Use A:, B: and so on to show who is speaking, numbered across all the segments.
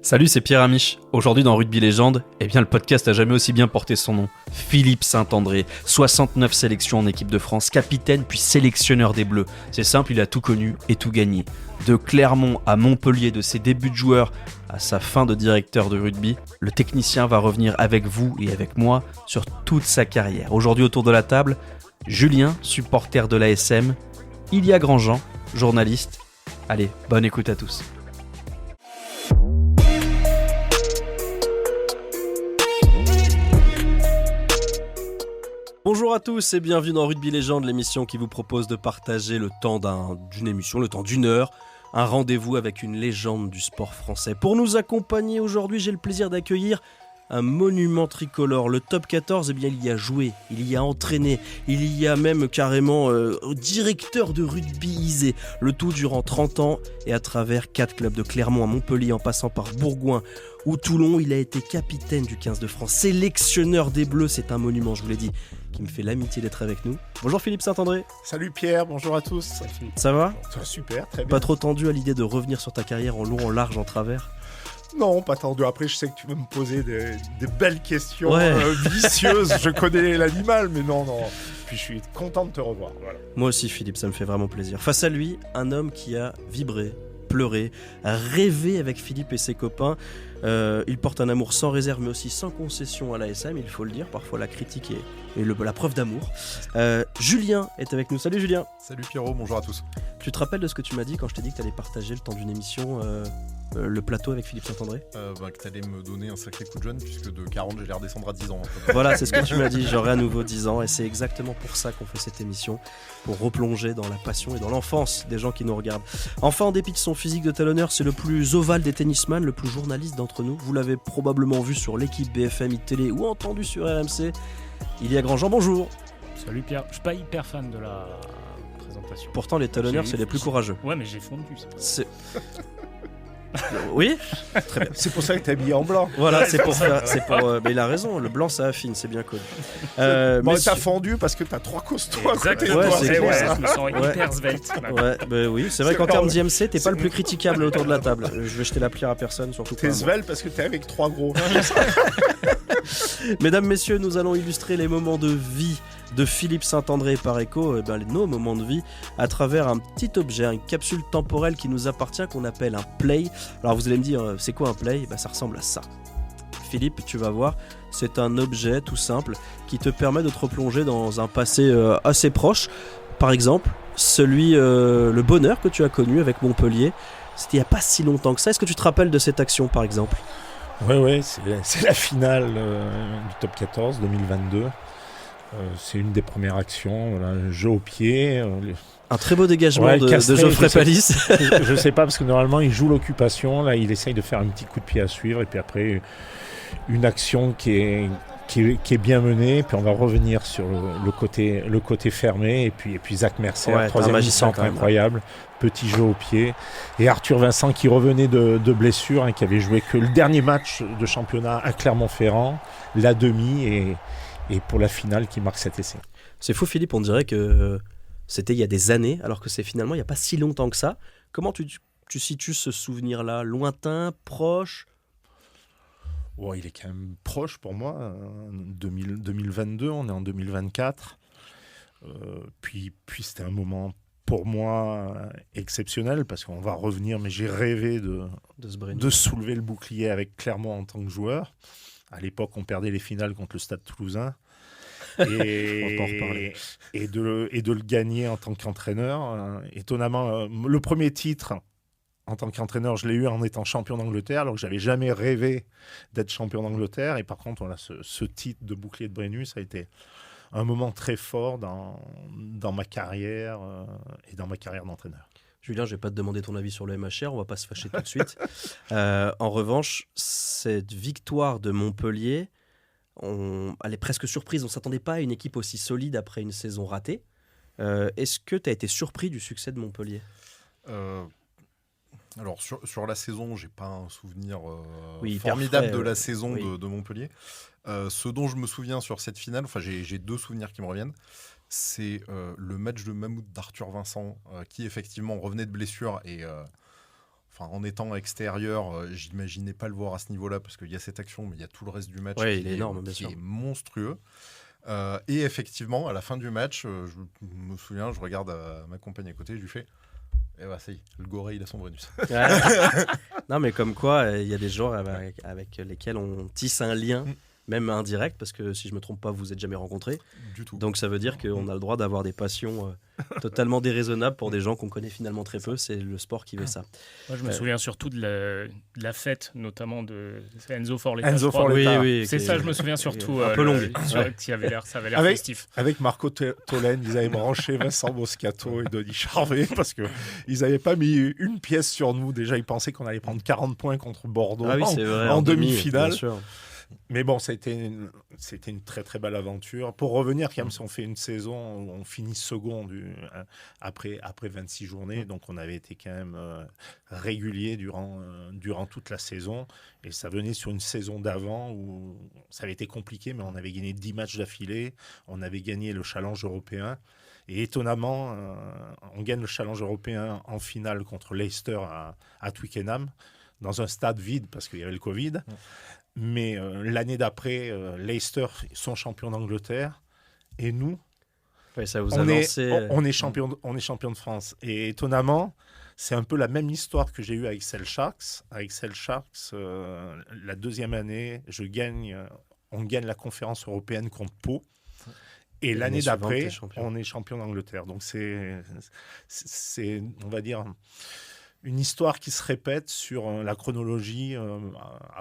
A: Salut, c'est Pierre Amiche. Aujourd'hui dans Rugby Légende, le podcast a jamais aussi bien porté son nom. Philippe Saint-André, 69 sélections en équipe de France, capitaine puis sélectionneur des Bleus. C'est simple, il a tout connu et tout gagné. De Clermont à Montpellier, de ses débuts de joueur à sa fin de directeur de rugby, le technicien va revenir avec vous et avec moi sur toute sa carrière. Aujourd'hui autour de la table, Julien, supporter de l'ASM, Ilia Grandjean, journaliste. Allez, bonne écoute à tous. Bonjour à tous et bienvenue dans Rugby Légende, l'émission qui vous propose de partager le temps d'une émission, le temps d'une heure, un rendez-vous avec une légende du sport français. Pour nous accompagner aujourd'hui, j'ai le plaisir d'accueillir un monument tricolore. Le top 14, il y a joué, il y a entraîné, il y a même carrément directeur de rugbyisé. Le tout durant 30 ans et à travers 4 clubs de Clermont à Montpellier en passant par Bourgoin ou Toulon. Il a été capitaine du 15 de France, sélectionneur des Bleus, c'est un monument, je vous l'ai dit, qui me fait l'amitié d'être avec nous. Bonjour Philippe Saint-André.
B: Salut Pierre, bonjour à tous.
A: Ça va ?
B: Super, très bien.
A: Pas trop tendu à l'idée de revenir sur ta carrière en long, en large, en travers ?
B: Non, pas tendu. Après, je sais que tu veux me poser des belles questions vicieuses. Je connais l'animal, mais non. Puis je suis content de te revoir. Voilà.
A: Moi aussi Philippe, ça me fait vraiment plaisir. Face à lui, un homme qui a vibré, pleuré, rêvé avec Philippe et ses copains. Il porte un amour sans réserve mais aussi sans concession à l'ASM, il faut le dire, parfois la critique est la preuve d'amour. Julien est avec nous, salut Julien.
C: Salut Pierrot, bonjour à tous.
A: Tu te rappelles de ce que tu m'as dit quand je t'ai dit que tu allais partager le temps d'une émission, le plateau avec Philippe Saint-André ?
C: Que tu allais me donner un sacré coup de jeune puisque de 40 j'allais redescendre à 10 ans.
A: Voilà, c'est ce que tu m'as dit, j'aurai à nouveau 10 ans et c'est exactement pour ça qu'on fait cette émission, pour replonger dans la passion et dans l'enfance des gens qui nous regardent. Enfin, en dépit de son physique de talonneur, c'est le plus ovale des tennisman, le plus journaliste d'entre nous. Vous l'avez probablement vu sur l'équipe BFM Télé ou entendu sur RMC. Ilia Grandjean, bonjour.
D: Salut Pierre, je suis pas hyper fan de la présentation.
A: Pourtant les talonneurs c'est les plus courageux.
D: Ouais mais j'ai fondu.
A: C'est... Oui, très bien.
B: C'est pour ça que t'es habillé en blanc.
A: Voilà, mais il a raison, le blanc ça affine, c'est bien connu.
B: T'as fondu parce que t'as 3 costauds à côté de
A: toi.
B: toi.
A: C'est clair.
D: Je me sens hyper svelte.
A: Oui, c'est vrai qu'en termes d'IMC, t'es pas le plus critiquable autour de la table. Je vais jeter la pierre à personne, surtout pas à moi.
B: T'es svelte parce que t'es avec 3 gros.
A: Mesdames, messieurs, nous allons illustrer les moments de vie de Philippe Saint-André par écho, nos moments de vie, à travers un petit objet, une capsule temporelle qui nous appartient, qu'on appelle un play. Alors vous allez me dire, c'est quoi un play ? Ça ressemble à ça. Philippe, tu vas voir, c'est un objet tout simple qui te permet de te replonger dans un passé assez proche. Par exemple, le bonheur que tu as connu avec Montpellier, c'était il n'y a pas si longtemps que ça. Est-ce que tu te rappelles de cette action par exemple ?
B: Oui, c'est la finale du top 14 2022. C'est une des premières actions, jeu au pied.
A: Un très beau dégagement de Geoffrey Palis.
B: Je sais pas, parce que normalement il joue l'occupation, là il essaye de faire un petit coup de pied à suivre, et puis après une action qui est bien menée, puis on va revenir sur le côté fermé, et puis Zach Mercer, troisième centre incroyable, petit jeu au pied, et Arthur Vincent qui revenait de blessure, qui avait joué que le dernier match de championnat à Clermont-Ferrand, la demi, et pour la finale qui marque cet essai.
A: C'est fou Philippe, on dirait que c'était il y a des années, alors que c'est finalement il n'y a pas si longtemps que ça. Comment tu situes ce souvenir-là ? Lointain, proche ?
B: Il est quand même proche pour moi. 2022, on est en 2024. Puis c'était un moment pour moi exceptionnel, parce qu'on va revenir, mais j'ai rêvé de soulever le bouclier avec Clermont en tant que joueur. À l'époque, on perdait les finales contre le Stade Toulousain. Et de le gagner en tant qu'entraîneur. Étonnamment, le premier titre en tant qu'entraîneur, je l'ai eu en étant champion d'Angleterre, alors que je n'avais jamais rêvé d'être champion d'Angleterre. Et par contre, ce titre de bouclier de Brennus, ça a été un moment très fort dans ma carrière et dans ma carrière d'entraîneur.
A: Julien, je ne vais pas te demander ton avis sur le MHR, on ne va pas se fâcher tout de suite. En revanche, cette victoire de Montpellier, elle est presque surprise. On ne s'attendait pas à une équipe aussi solide après une saison ratée. Est-ce que tu as été surpris du succès de Montpellier ?
C: Alors, sur la saison, je n'ai pas un souvenir formidable de la saison de Montpellier. Ce dont je me souviens sur cette finale, j'ai 2 souvenirs qui me reviennent. C'est le match de Mammouth d'Arthur Vincent, qui effectivement revenait de blessure et en étant extérieur, j'imaginais pas le voir à ce niveau-là parce qu'il y a cette action, mais il y a tout le reste du match
A: qui est énorme, bien sûr.
C: Est monstrueux. Et effectivement, à la fin du match, je me souviens, je regarde ma compagne à côté, je lui fais et bah ça y est, le goré il a son bonus.
A: Non mais comme quoi, il y a des joueurs avec lesquels on tisse un lien, même indirect, parce que si je me trompe pas, vous êtes jamais rencontrés.
C: Du tout.
A: Donc ça veut dire qu'on a le droit d'avoir des passions totalement déraisonnables pour des gens qu'on connaît finalement très peu. C'est le sport qui veut ça.
D: Moi je me souviens surtout de la fête, notamment de Enzo Forletta.
A: Oui,
D: c'est ça, je me souviens surtout.
A: Un peu longue.
D: Ça avait l'air festif.
B: Avec Marco Tolène, ils avaient branché Vincent Moscato et Denis Charvet parce qu'ils n'avaient pas mis une pièce sur nous. Déjà, ils pensaient qu'on allait prendre 40 points contre Bordeaux en demi-finale.
A: Bien sûr.
B: Mais bon, c'était une très très belle aventure. Pour revenir, quand même, si on fait une saison où on finit second après 26 journées, donc on avait été quand même régulier durant toute la saison. Et ça venait sur une saison d'avant où ça avait été compliqué, mais on avait gagné 10 matchs d'affilée. On avait gagné le challenge européen. Et étonnamment, on gagne le challenge européen en finale contre Leicester à Twickenham, dans un stade vide parce qu'il y avait le Covid. Mais l'année d'après, Leicester sont champions d'Angleterre et nous,
A: ça vous a lancé...
B: on est champion de France. Et étonnamment, c'est un peu la même histoire que j'ai eue avec Sale Sharks. Avec Sale Sharks, la deuxième année, on gagne la conférence européenne contre Pau. Et l'année d'après, on est champion d'Angleterre. Donc c'est, on va dire, une histoire qui se répète sur la chronologie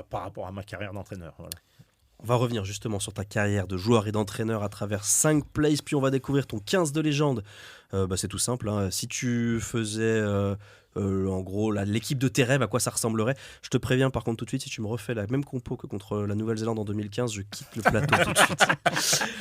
B: par rapport à ma carrière d'entraîneur. Voilà.
A: On va revenir justement sur ta carrière de joueur et d'entraîneur à travers 5 plays, puis on va découvrir ton 15 de légende. C'est tout simple, hein. Si tu faisais en gros l'équipe de tes rêves, à quoi ça ressemblerait? Je te préviens par contre tout de suite, si tu me refais la même compo que contre la Nouvelle-Zélande en 2015, je quitte le plateau tout de suite.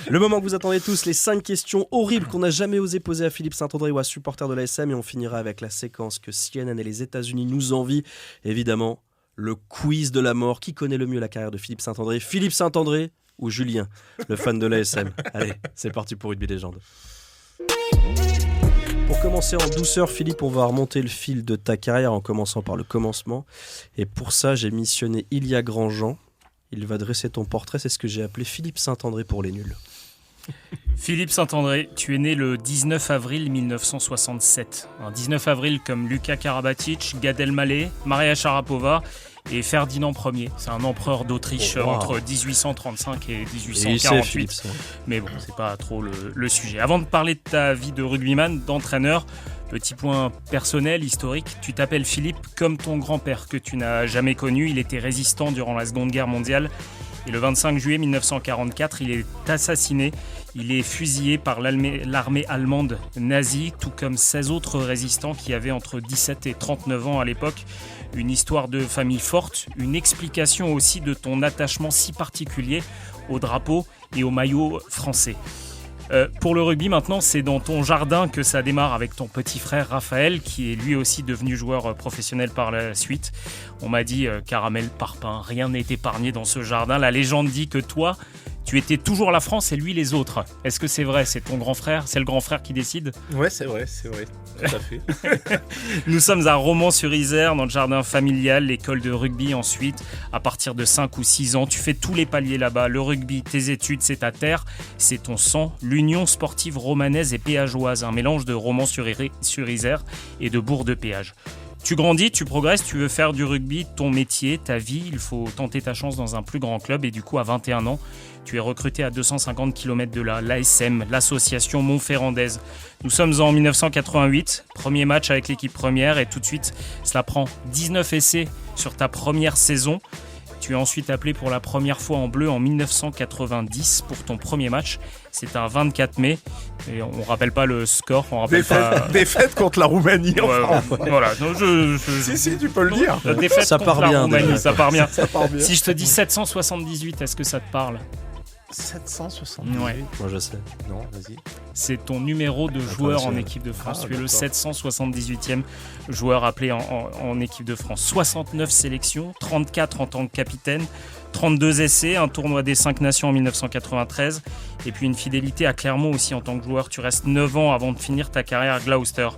A: Le moment que vous attendez tous, les 5 questions horribles qu'on n'a jamais osé poser à Philippe Saint-André ou à supporter de l'ASM, et on finira avec la séquence que CNN et les États-Unis nous envient. Évidemment, le quiz de la mort. Qui connaît le mieux la carrière de Philippe Saint-André? Philippe Saint-André ou Julien, le fan de l'ASM? Allez, c'est parti pour Rugby Légende. Pour commencer en douceur, Philippe, on va remonter le fil de ta carrière en commençant par le commencement. Et pour ça, j'ai missionné Ilia Grandjean. Il va dresser ton portrait. C'est ce que j'ai appelé Philippe Saint-André pour les nuls.
D: Philippe Saint-André, tu es né le 19 avril 1967. Un 19 avril comme Luka Karabatic, Gad Elmaleh, Maria Sharapova et Ferdinand Ier. C'est un empereur d'Autriche entre 1835 et 1848. Mais bon, c'est pas trop le sujet. Avant de parler de ta vie de rugbyman, d'entraîneur, petit point personnel, historique, tu t'appelles Philippe comme ton grand-père que tu n'as jamais connu. Il était résistant durant la Seconde Guerre mondiale. Et le 25 juillet 1944, il est assassiné. Il est fusillé par l'armée allemande nazie, tout comme 16 autres résistants qui avaient entre 17 et 39 ans à l'époque. Une histoire de famille forte, une explication aussi de ton attachement si particulier au drapeau et au maillot français. Pour le rugby maintenant, c'est dans ton jardin que ça démarre avec ton petit frère Raphaël, qui est lui aussi devenu joueur professionnel par la suite. On m'a dit caramel, parpaing, rien n'est épargné dans ce jardin. La légende dit que toi, tu étais toujours la France et lui les autres. Est-ce que c'est vrai? C'est ton grand frère? C'est le grand frère qui décide?
B: Ouais, c'est vrai, tout à fait.
D: Nous sommes à Romans-sur-Isère, dans le jardin familial, l'école de rugby ensuite. À partir de 5 ou 6 ans, tu fais tous les paliers là-bas. Le rugby, tes études, c'est ta terre, c'est ton sang. L'Union sportive romanaise et péageoise, un mélange de Romans-sur-Isère et de Bourg-de-Péage. Tu grandis, tu progresses, tu veux faire du rugby ton métier, ta vie. Il faut tenter ta chance dans un plus grand club et du coup, à 21 ans, tu es recruté à 250 km de là, l'ASM, l'association Montferrandaise. Nous sommes en 1988, premier match avec l'équipe première et tout de suite, cela prend 19 essais sur ta première saison. Tu es ensuite appelé pour la première fois en bleu en 1990 pour ton premier match. C'est un 24 mai. Et on ne rappelle pas le score. On rappelle
B: défaite contre la Roumanie.
D: Voilà. Donc
B: si, tu peux le dire.
D: La défaite
A: ça
D: contre la Roumanie, ça part bien.
B: Ça part bien.
D: Si je te dis 778, est-ce que ça te parle?
B: 778.
D: Ouais.
A: Moi je sais.
B: Non, vas-y.
D: C'est ton numéro de joueur en équipe de France. Tu es le 778e joueur appelé en équipe de France. 69 sélections, 34 en tant que capitaine, 32 essais, un tournoi des 5 nations en 1993 et puis une fidélité à Clermont aussi en tant que joueur. Tu restes 9 ans avant de finir ta carrière à Gloucester.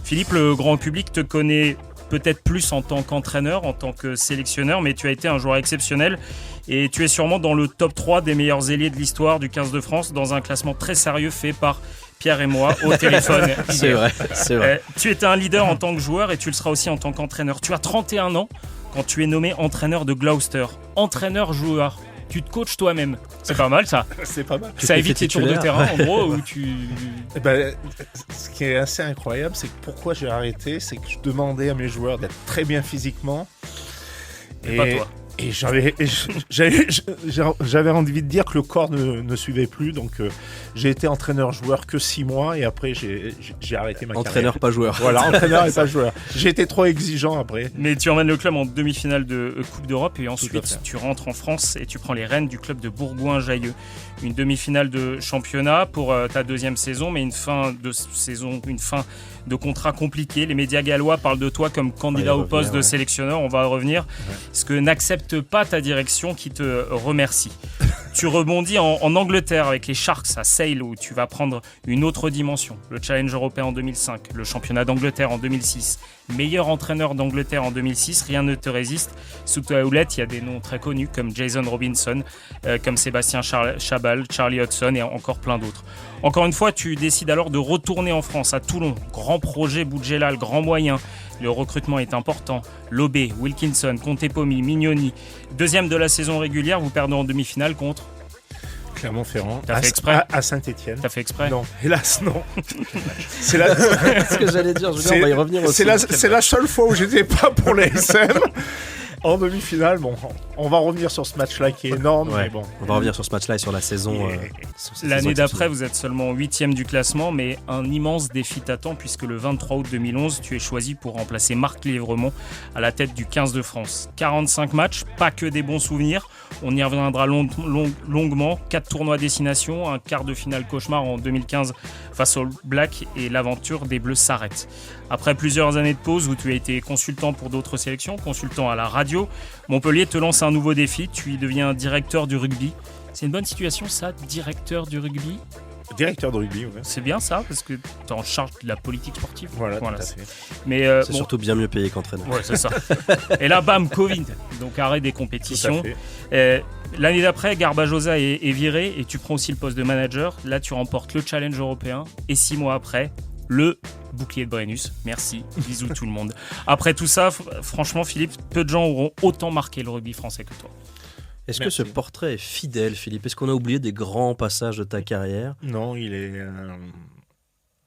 D: Philippe, le grand public te connaît peut-être plus en tant qu'entraîneur, en tant que sélectionneur, mais tu as été un joueur exceptionnel et tu es sûrement dans le top 3 des meilleurs ailiers de l'histoire du 15 de France dans un classement très sérieux fait par Pierre et moi au téléphone.
A: C'est vrai.
D: Tu étais un leader en tant que joueur et tu le seras aussi en tant qu'entraîneur. Tu as 31 ans quand tu es nommé entraîneur de Gloucester. Entraîneur-joueur. Tu te coaches toi-même. C'est pas mal ça.
B: C'est pas mal.
D: Ça évite les tours de terrain en gros où tu...
B: Ce qui est assez incroyable, c'est que pourquoi j'ai arrêté, c'est que je demandais à mes joueurs d'être très bien physiquement.
D: Et pas toi.
B: Et j'avais envie de dire que le corps ne suivait plus, donc j'ai été entraîneur-joueur que 6 mois et après j'ai arrêté ma carrière.
A: Entraîneur pas joueur.
B: Voilà, entraîneur et pas joueur. J'ai été trop exigeant après.
D: Mais tu emmènes le club en demi-finale de Coupe d'Europe et ensuite tu rentres en France et tu prends les rênes du club de Bourgoin-Jallieu. Une demi-finale de championnat pour ta deuxième saison, mais une fin de saison, une fin de contrat compliqué. Les médias gallois parlent de toi comme candidat au poste de sélectionneur. On va revenir. Ce que n'accepte pas ta direction qui te remercie. Tu rebondis en Angleterre avec les Sharks à Sale où tu vas prendre une autre dimension. Le Challenge européen en 2005, le championnat d'Angleterre en 2006. Meilleur entraîneur d'Angleterre en 2006, rien ne te résiste. Sous ta houlette, il y a des noms très connus comme Jason Robinson, comme Sébastien Chabal, Charlie Hudson et encore plein d'autres. Encore une fois, tu décides alors de retourner en France, à Toulon. Grand projet Boudjelal, grand moyen. Le recrutement est important. Lobé, Wilkinson, Contepomi, Mignoni. Deuxième de la saison régulière, vous perdez en demi-finale contre
B: Clermont-Ferrand.
D: T'as fait exprès
B: à Saint-Étienne.
D: T'as fait exprès?
B: Non, hélas non.
A: C'est ce que j'allais dire, on va y revenir aussi.
B: C'est la seule fois où j'étais pas pour les SM. En demi-finale, bon, on va revenir sur ce match-là qui est énorme.
A: Ouais,
B: mais bon.
A: On va revenir sur ce match-là et sur la saison.
D: L'année d'après, vous êtes seulement 8e du classement, mais un immense défi t'attend puisque le 23 août 2011, tu es choisi pour remplacer Marc Lévremont à la tête du 15 de France. 45 matchs, pas que des bons souvenirs. On y reviendra longuement. 4 tournois à destination, un quart de finale cauchemar en 2015 face aux Blacks et l'aventure des Bleus s'arrête. Après plusieurs années de pause où tu as été consultant pour d'autres sélections, consultant à la radio, Montpellier te lance un nouveau défi. Tu y deviens directeur du rugby. C'est une bonne situation ça, directeur du rugby?
B: Directeur de rugby, ouais.
D: C'est bien ça, parce que tu es en charge de la politique sportive.
B: Voilà, tout à fait.
D: Mais,
A: c'est surtout bien mieux payé qu'entraîneur.
D: Ouais, c'est ça. Et là, bam, Covid. Donc arrêt des compétitions. L'année d'après, Garbajosa est viré et tu prends aussi le poste de manager. Là, tu remportes le challenge européen. Et 6 mois après, le bouclier de Brennus. Merci. Bisous tout le monde. Après tout ça, franchement, Philippe, peu de gens auront autant marqué le rugby français que toi.
A: Est-ce que ce portrait est fidèle, Philippe? Est-ce qu'on a oublié des grands passages de ta carrière?
B: Non, il est...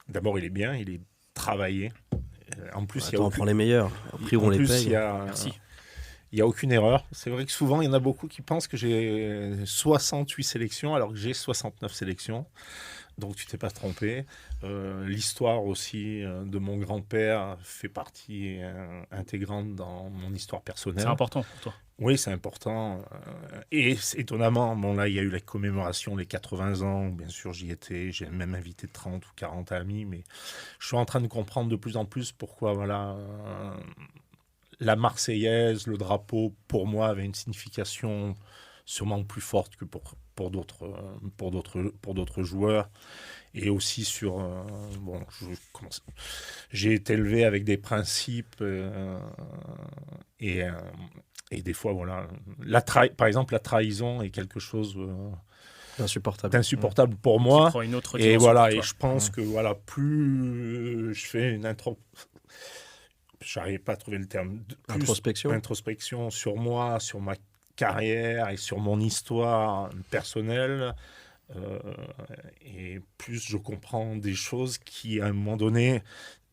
B: D'abord, il est bien, il est travaillé. En plus,
A: on prend les meilleurs. Au prix où on les paye.
B: Merci. Il n'y a aucune erreur. C'est vrai que souvent, il y en a beaucoup qui pensent que j'ai 68 sélections alors que j'ai 69 sélections. Donc, tu t'es pas trompé. L'histoire aussi de mon grand-père fait partie intégrante dans mon histoire personnelle.
D: C'est important pour toi?
B: Oui, c'est important. Et étonnamment, bon, là, il y a eu la commémoration des 80 ans. Bien sûr, j'y étais. J'ai même invité 30 ou 40 amis. Mais je suis en train de comprendre de plus en plus pourquoi, voilà... la Marseillaise, le drapeau, pour moi, avait une signification sûrement plus forte que pour d'autres joueurs. Et aussi sur... j'ai été élevé avec des principes et des fois, voilà... par exemple, la trahison est quelque chose... d'insupportable pour moi.
D: Une autre
B: et voilà, et je pense que voilà, plus je fais une j'arrive pas à trouver le terme. Introspection sur moi, sur ma carrière et sur mon histoire personnelle. Et plus je comprends des choses qui, à un moment donné,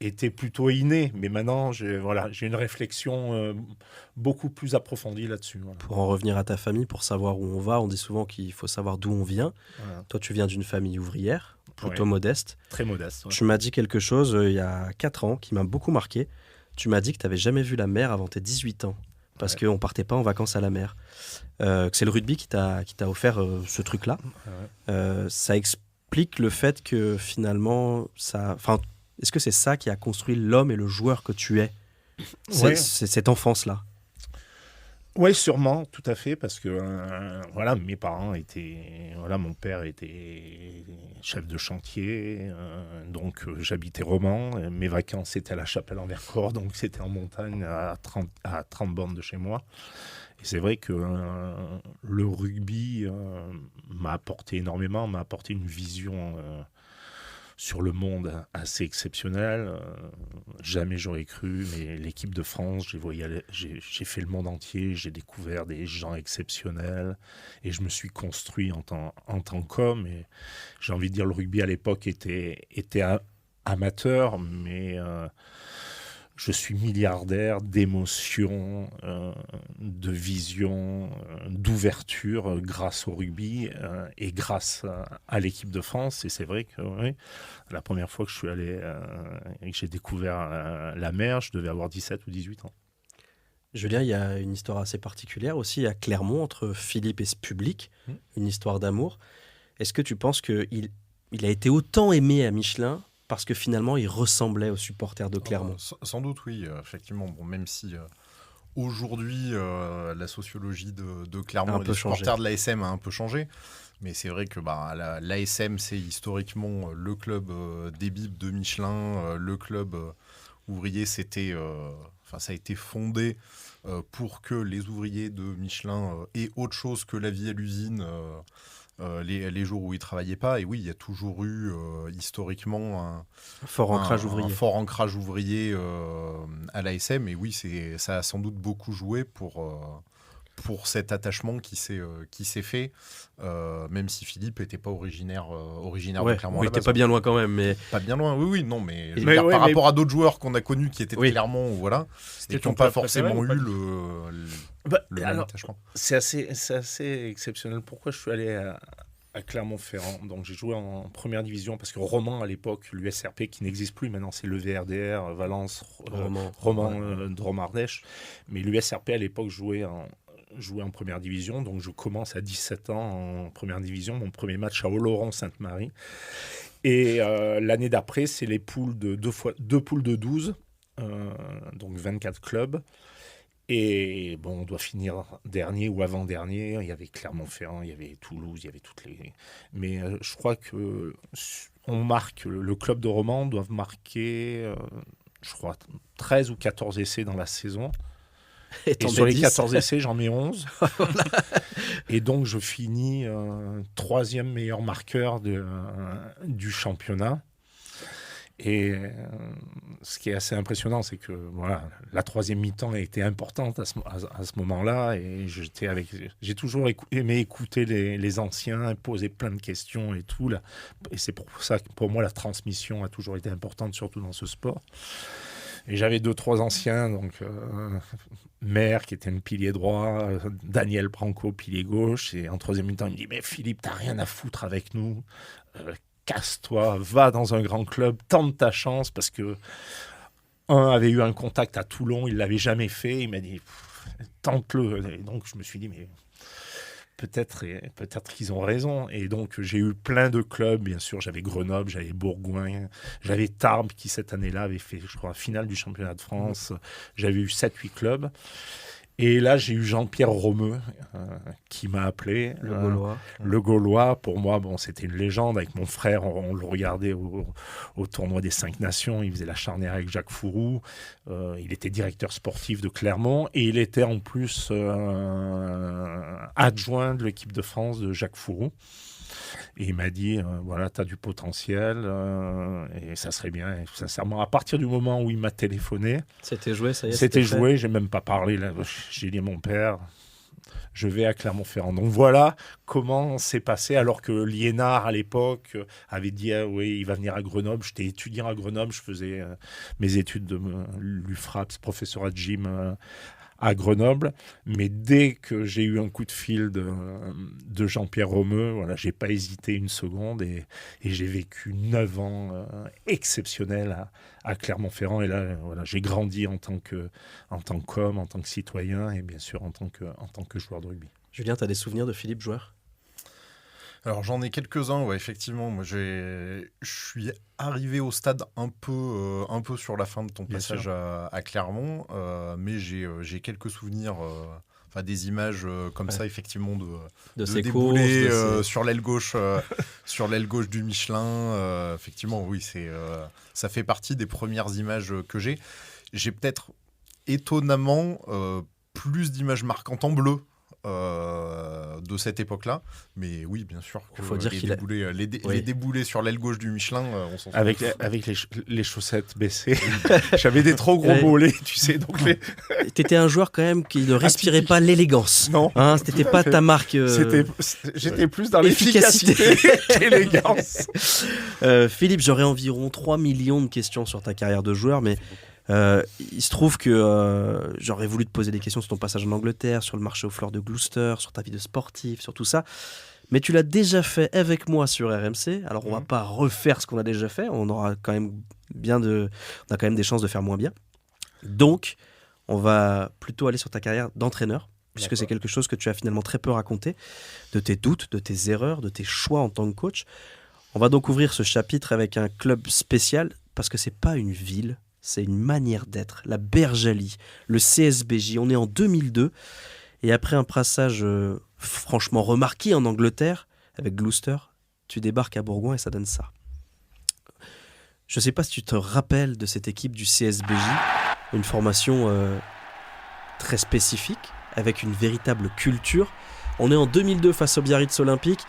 B: étaient plutôt innées. Mais maintenant, j'ai une réflexion beaucoup plus approfondie là-dessus. Voilà.
A: Pour en revenir à ta famille, pour savoir où on va, on dit souvent qu'il faut savoir d'où on vient. Voilà. Toi, tu viens d'une famille ouvrière, plutôt modeste.
B: Très modeste. Ouais.
A: Tu m'as dit quelque chose il y a 4 ans qui m'a beaucoup marqué. Tu m'as dit que tu n'avais jamais vu la mer avant tes 18 ans, parce qu'on ne partait pas en vacances à la mer. Que c'est le rugby qui t'a offert ce truc-là. Ça explique le fait que finalement, est-ce que c'est ça qui a construit l'homme et le joueur que tu es, c'est cette enfance-là?
B: Oui, sûrement, tout à fait, parce que mes parents étaient... mon père était chef de chantier, donc j'habitais Romans. Mes vacances étaient à la Chapelle-en-Vercors, donc c'était en montagne à 30 bornes de chez moi. Et c'est vrai que le rugby m'a apporté énormément, m'a apporté une vision sur le monde assez exceptionnelle. Jamais j'aurais cru, mais l'équipe de France, j'ai fait le monde entier, j'ai découvert des gens exceptionnels et je me suis construit en tant qu'homme. Et j'ai envie de dire, le rugby à l'époque était amateur, mais... je suis milliardaire d'émotions, de vision, d'ouverture grâce au rugby et grâce à l'équipe de France. Et c'est vrai que la première fois que je suis allé et que j'ai découvert la mer, je devais avoir 17 ou 18 ans.
A: Julien, il y a une histoire assez particulière aussi à Clermont entre Philippe et ce public, une histoire d'amour. Est-ce que tu penses qu'il a été autant aimé à Michelin parce que finalement, il ressemblait aux supporters de Clermont?
C: Sans doute, oui, effectivement. Bon, même si aujourd'hui, la sociologie de Clermont et des supporters de l'ASM a un peu changé. Mais c'est vrai que l'ASM, c'est historiquement le club des Bibles de Michelin. Le club ouvrier, ça a été fondé pour que les ouvriers de Michelin aient autre chose que la vie à l'usine les jours où ils ne travaillaient pas. Et oui, il y a toujours eu historiquement un
A: fort ancrage
C: ouvrier à l'ASM. Et oui, ça a sans doute beaucoup joué pour cet attachement qui s'est fait, même si Philippe n'était pas originaire de Clermont.
A: Il n'était pas bien loin quand même. Mais...
C: Pas bien loin, oui, non, mais par rapport à d'autres joueurs qu'on a connus qui étaient de Clermont, voilà, et qui n'ont pas forcément eu le même attachement.
B: C'est assez exceptionnel. Pourquoi je suis allé à Clermont-Ferrand? Donc j'ai joué en première division parce que Romans à l'époque, l'USRP qui n'existe plus maintenant, c'est le VRDR, Valence, Romans, Drôme-Ardèche. Mais l'USRP à l'époque jouait en première division, donc je commence à 17 ans en première division, mon premier match à Oloron-Sainte-Marie. Et l'année d'après, c'est les poules de deux poules de 12, donc 24 clubs. Et bon, on doit finir dernier ou avant-dernier. Il y avait Clermont-Ferrand, il y avait Toulouse, il y avait toutes les... Mais je crois que le club de Romans doit marquer, je crois, 13 ou 14 essais dans la saison. Et sur les 14 essais, j'en mets 11. Voilà. Et donc, je finis troisième meilleur marqueur du championnat. Et ce qui est assez impressionnant, c'est que la troisième mi-temps a été importante à ce moment-là. Et j'ai toujours aimé écouter les anciens, poser plein de questions et tout. Là. Et c'est pour ça que pour moi, la transmission a toujours été importante, surtout dans ce sport. Et j'avais 2-3 anciens, donc Maire qui était un pilier droit, Daniel Branco, pilier gauche. Et en troisième mi-temps, il me dit « Mais Philippe, t'as rien à foutre avec nous. Casse-toi, va dans un grand club, tente ta chance. » Parce que un avait eu un contact à Toulon, il ne l'avait jamais fait. Il m'a dit « Tente-le. » Et donc je me suis dit « Mais peut-être qu'ils ont raison. » Et donc j'ai eu plein de clubs, bien sûr. J'avais Grenoble, j'avais Bourgoin, j'avais Tarbes qui cette année-là avait fait, je crois, la finale du championnat de France. J'avais eu 7-8 clubs. Et là, j'ai eu Jean-Pierre Romeu qui m'a appelé. Le Gaulois, pour moi, c'était une légende. Avec mon frère, on le regardait au tournoi des 5 Nations. Il faisait la charnière avec Jacques Fourou. Il était directeur sportif de Clermont. Et il était en plus adjoint de l'équipe de France de Jacques Fourou. Et il m'a dit, tu as du potentiel et ça serait bien. Et sincèrement, à partir du moment où il m'a téléphoné...
A: C'était joué, ça y est.
B: C'était joué, j'ai même pas parlé. Là. J'ai dit à mon père, je vais à Clermont-Ferrand. Donc voilà comment c'est passé, alors que Liénard, à l'époque, avait dit, oui, il va venir à Grenoble. J'étais étudiant à Grenoble, je faisais mes études de l'UFRAPS, professorat de gym à Grenoble, mais dès que j'ai eu un coup de fil de Jean-Pierre Romeu, j'ai pas hésité une seconde et j'ai vécu 9 ans exceptionnels à Clermont-Ferrand. Et là, j'ai grandi en tant qu'homme, en tant que citoyen et bien sûr en tant que joueur de rugby.
A: Julien, tu as des souvenirs de Philippe joueur ?
C: Alors j'en ai quelques-uns, effectivement. Moi, je suis arrivé au stade un peu sur la fin de ton passage à Clermont, mais j'ai quelques souvenirs des images comme ça, effectivement, de
A: ses
C: débouler
A: courses,
C: sur l'aile gauche, du Michelin. Effectivement, oui, ça fait partie des premières images que j'ai. J'ai peut-être étonnamment plus d'images marquantes en bleu de cette époque-là, mais oui, bien sûr,
A: il faut dire
C: les déboulés sur l'aile gauche du Michelin, on s'en souvient.
B: Avec les chaussettes baissées. J'avais des trop gros mollets, tu sais. Donc
A: T'étais un joueur quand même qui ne respirait pas l'élégance.
B: Non.
A: C'était pas ta marque.
B: J'étais plus dans l'efficacité que l'élégance.
A: Philippe, j'aurais environ 3 millions de questions sur ta carrière de joueur, mais il se trouve que j'aurais voulu te poser des questions sur ton passage en Angleterre, sur le marché aux fleurs de Gloucester, sur ta vie de sportif, sur tout ça. Mais tu l'as déjà fait avec moi sur RMC. Alors on va pas refaire ce qu'on a déjà fait. On a quand même des chances de faire moins bien. Donc on va plutôt aller sur ta carrière d'entraîneur, puisque c'est quelque chose que tu as finalement très peu raconté, de tes doutes, de tes erreurs, de tes choix en tant que coach. On va donc ouvrir ce chapitre avec un club spécial, parce que c'est pas une ville. C'est une manière d'être, la Bergalie, le CSBJ. On est en 2002 et après un passage franchement remarqué en Angleterre avec Gloucester, tu débarques à Bourgoin et ça donne ça. Je ne sais pas si tu te rappelles de cette équipe du CSBJ, une formation très spécifique avec une véritable culture. On est en 2002 face au Biarritz Olympique.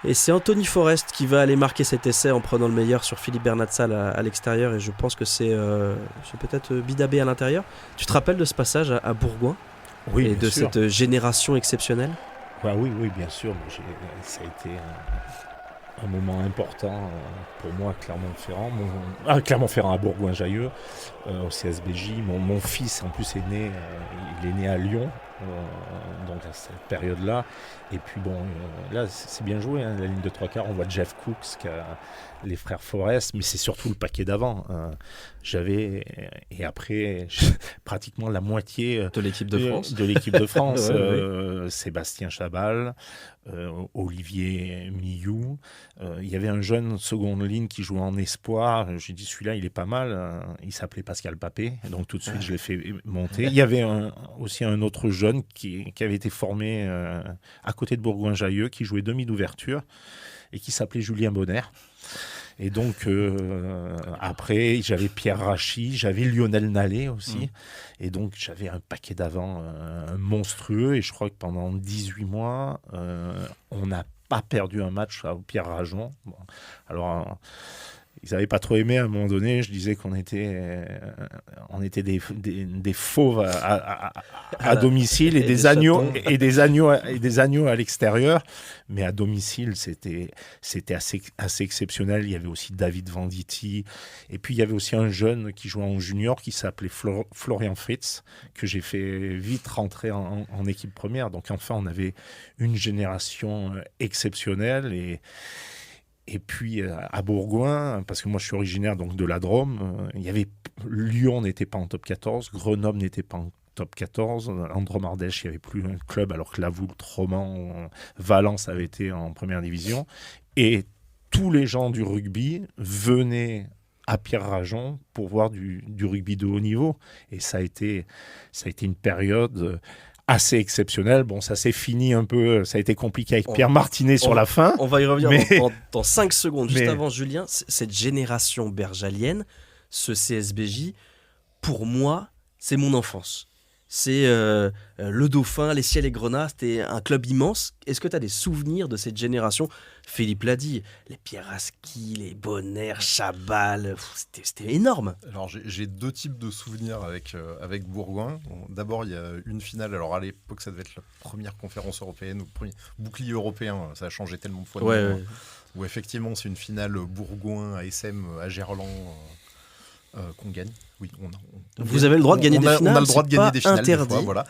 A: Et c'est Anthony Forrest qui va aller marquer cet essai en prenant le meilleur sur Philippe Bernatsal à l'extérieur. Et je pense que c'est peut-être Bidabé à l'intérieur. Tu te rappelles de ce passage à Bourgoin ?
B: Oui,
A: et de
B: sûr.
A: Cette génération exceptionnelle ?
B: Oui, bien sûr. Ça a été un moment important pour moi à Clermont-Ferrand, à Bourgoin-Jallieu, au CSBJ. Mon fils, en plus, il est né à Lyon. Donc à cette période-là, et puis là c'est bien joué, la ligne de 3/4, on voit Jeff Cooks, les frères Forrest, mais c'est surtout le paquet d'avant. Et après pratiquement la moitié
A: de l'équipe de France,
B: Sébastien Chabal, Olivier Millou, il y avait un jeune seconde ligne qui jouait en espoir, j'ai dit celui-là il est pas mal, il s'appelait Pascal Papé, donc tout de suite je l'ai fait monter. Il y avait aussi un autre jeune qui avait été formé à côté de Bourgoin-Jallieu, qui jouait demi d'ouverture et qui s'appelait Julien Bonner. Et donc après j'avais Pierre Rachy, j'avais Lionel Nallet aussi, et donc j'avais un paquet d'avant monstrueux, et je crois que pendant 18 mois on n'a pas perdu un match au Pierre Rajon. Alors ils n'avaient pas trop aimé à un moment donné. Je disais qu'on était des fauves à domicile et des agneaux à l'extérieur. Mais à domicile, c'était assez exceptionnel. Il y avait aussi David Venditti. Et puis, il y avait aussi un jeune qui jouait en junior qui s'appelait Florian Fritz, que j'ai fait vite rentrer en équipe première. Donc, enfin, on avait une génération exceptionnelle. Et puis à Bourgoin, parce que moi je suis originaire donc de la Drôme, Lyon n'était pas en top 14, Grenoble n'était pas en top 14, Andromardèche il n'y avait plus un club, alors que Lavoult, Romans, Valence avaient été en première division. Et tous les gens du rugby venaient à Pierre Rajon pour voir du rugby de haut niveau. Et ça a été une période assez exceptionnel. Bon, ça s'est fini un peu, ça a été compliqué avec Pierre Martinet sur la fin.
A: On va y revenir dans 5 secondes. Juste avant, Julien, cette génération bergalienne, ce CSBJ, pour moi, c'est mon enfance. C'est le Dauphin, les Ciels et Grenats, c'était un club immense. Est-ce que tu as des souvenirs de cette génération ? Philippe l'a dit, les Pieraski, les Bonner, Chabal, c'était énorme.
C: Alors j'ai 2 types de souvenirs avec Bourgoin. D'abord, il y a une finale. Alors à l'époque, ça devait être la première conférence européenne, ou le premier bouclier européen. Ça a changé tellement de fois. Où effectivement, c'est une finale Bourgoin à SM à Gerland qu'on gagne. Oui,
A: vous avez le droit de gagner des finales.
C: On a le droit de gagner des finales.
A: Interdit.
C: Des fois,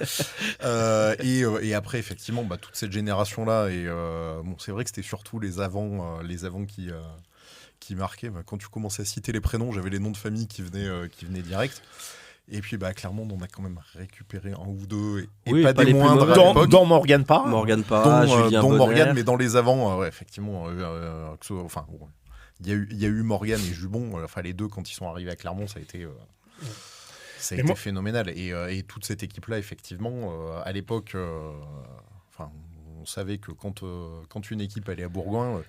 C: voilà. Et après, effectivement, toute cette génération-là, et c'est vrai que c'était surtout les avants qui marquaient. Quand tu commençais à citer les prénoms, j'avais les noms de famille qui venaient direct. Et puis, Clermont, on a quand même récupéré un ou deux, et pas des moindres.
B: Dans Morgan Parra.
A: Julien Bonner.
C: Morgan, mais dans les avants, effectivement. Il y a eu Morgan et Jubon, les deux quand ils sont arrivés à Clermont, ça a été Ça a été phénoménal. Et toute cette équipe-là, effectivement, à l'époque, on savait que quand une équipe allait à Bourgoin,